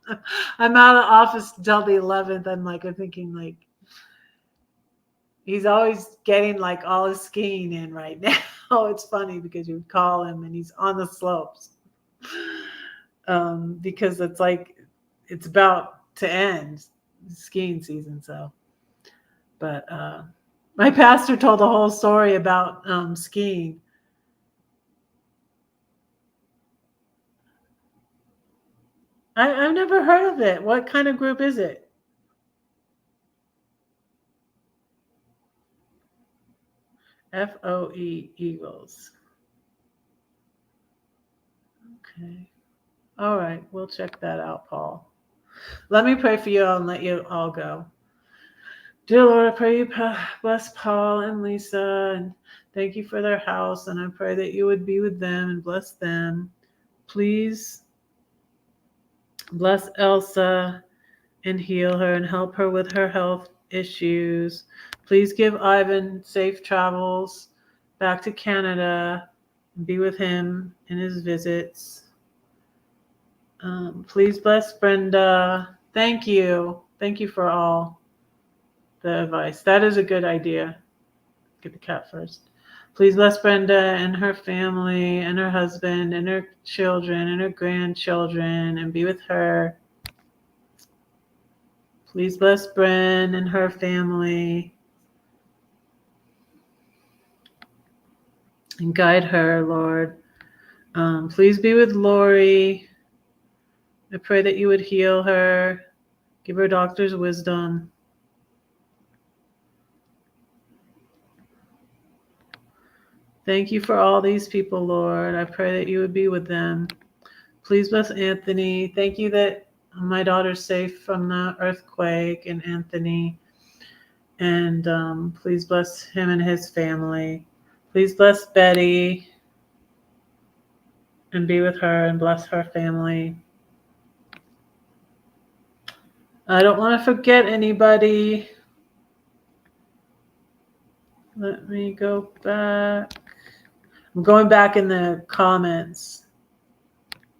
I'm out of office until the 11th. I'm thinking like he's always getting like all his skiing in right now. It's funny because you would call him and he's on the slopes. Because it's like it's about to end skiing season. So, but my pastor told the whole story about skiing. I've never heard of it. What kind of group is it? FOE Eagles. Okay. All right. We'll check that out, Paul. Let me pray for you all and let you all go. Dear Lord, I pray you bless Paul and Lisa and thank you for their house. And I pray that you would be with them and bless them. Please bless Elsa and heal her and help her with her health issues. Please give Ivan safe travels back to Canada and be with him in his visits. Please bless Brenda. Thank you. Thank you for all the advice. That is a good idea. Get the cat first. Please bless Brenda and her family and her husband and her children and her grandchildren and be with her. Please bless Bren and her family and guide her, Lord. Please be with Lori. I pray that you would heal her, give her doctor's wisdom. Thank you for all these people, Lord. I pray that you would be with them. Please bless Anthony. Thank you that my daughter's safe from the earthquake and Anthony. And please bless him and his family. Please bless Betty and be with her and bless her family. I don't want to forget anybody. Let me go back. I'm going back in the comments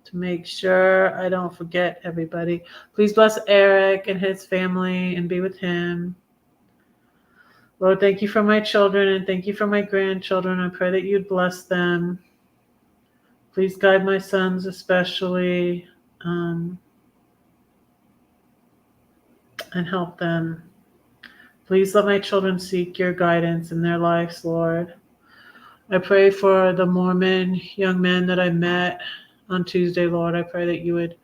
to make sure I don't forget everybody. Please bless Eric and his family and be with him. Lord, thank you for my children and thank you for my grandchildren. I pray that you'd bless them. Please guide my sons especially and help them. Please let my children seek your guidance in their lives, Lord. I pray for the Mormon young men that I met on Tuesday, Lord. I pray that you would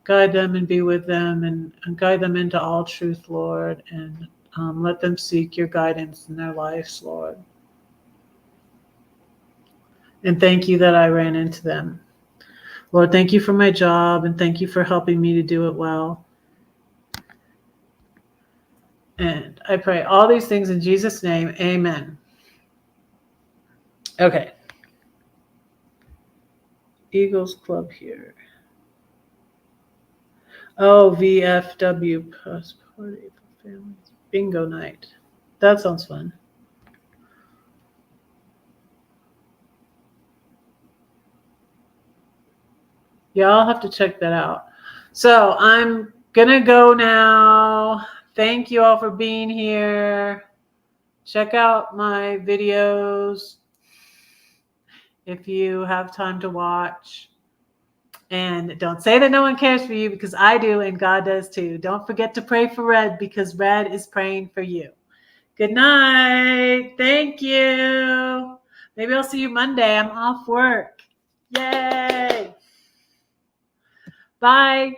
guide them and be with them and guide them into all truth, Lord, and let them seek your guidance in their lives, Lord. And thank you that I ran into them. Lord, thank you for my job and thank you for helping me to do it well. And I pray all these things in Jesus' name. Amen. Okay. Eagles Club here. Oh, VFW Plus Party for Families. Bingo night. That sounds fun. Y'all have to check that out. So I'm gonna go now. Thank you all for being here. Check out my videos if you have time to watch. And don't say that no one cares for you, because I do and God does too. Don't forget to pray for Red, because Red is praying for you. Good night. Thank you. Maybe I'll see you Monday. I'm off work. Yay. Bye.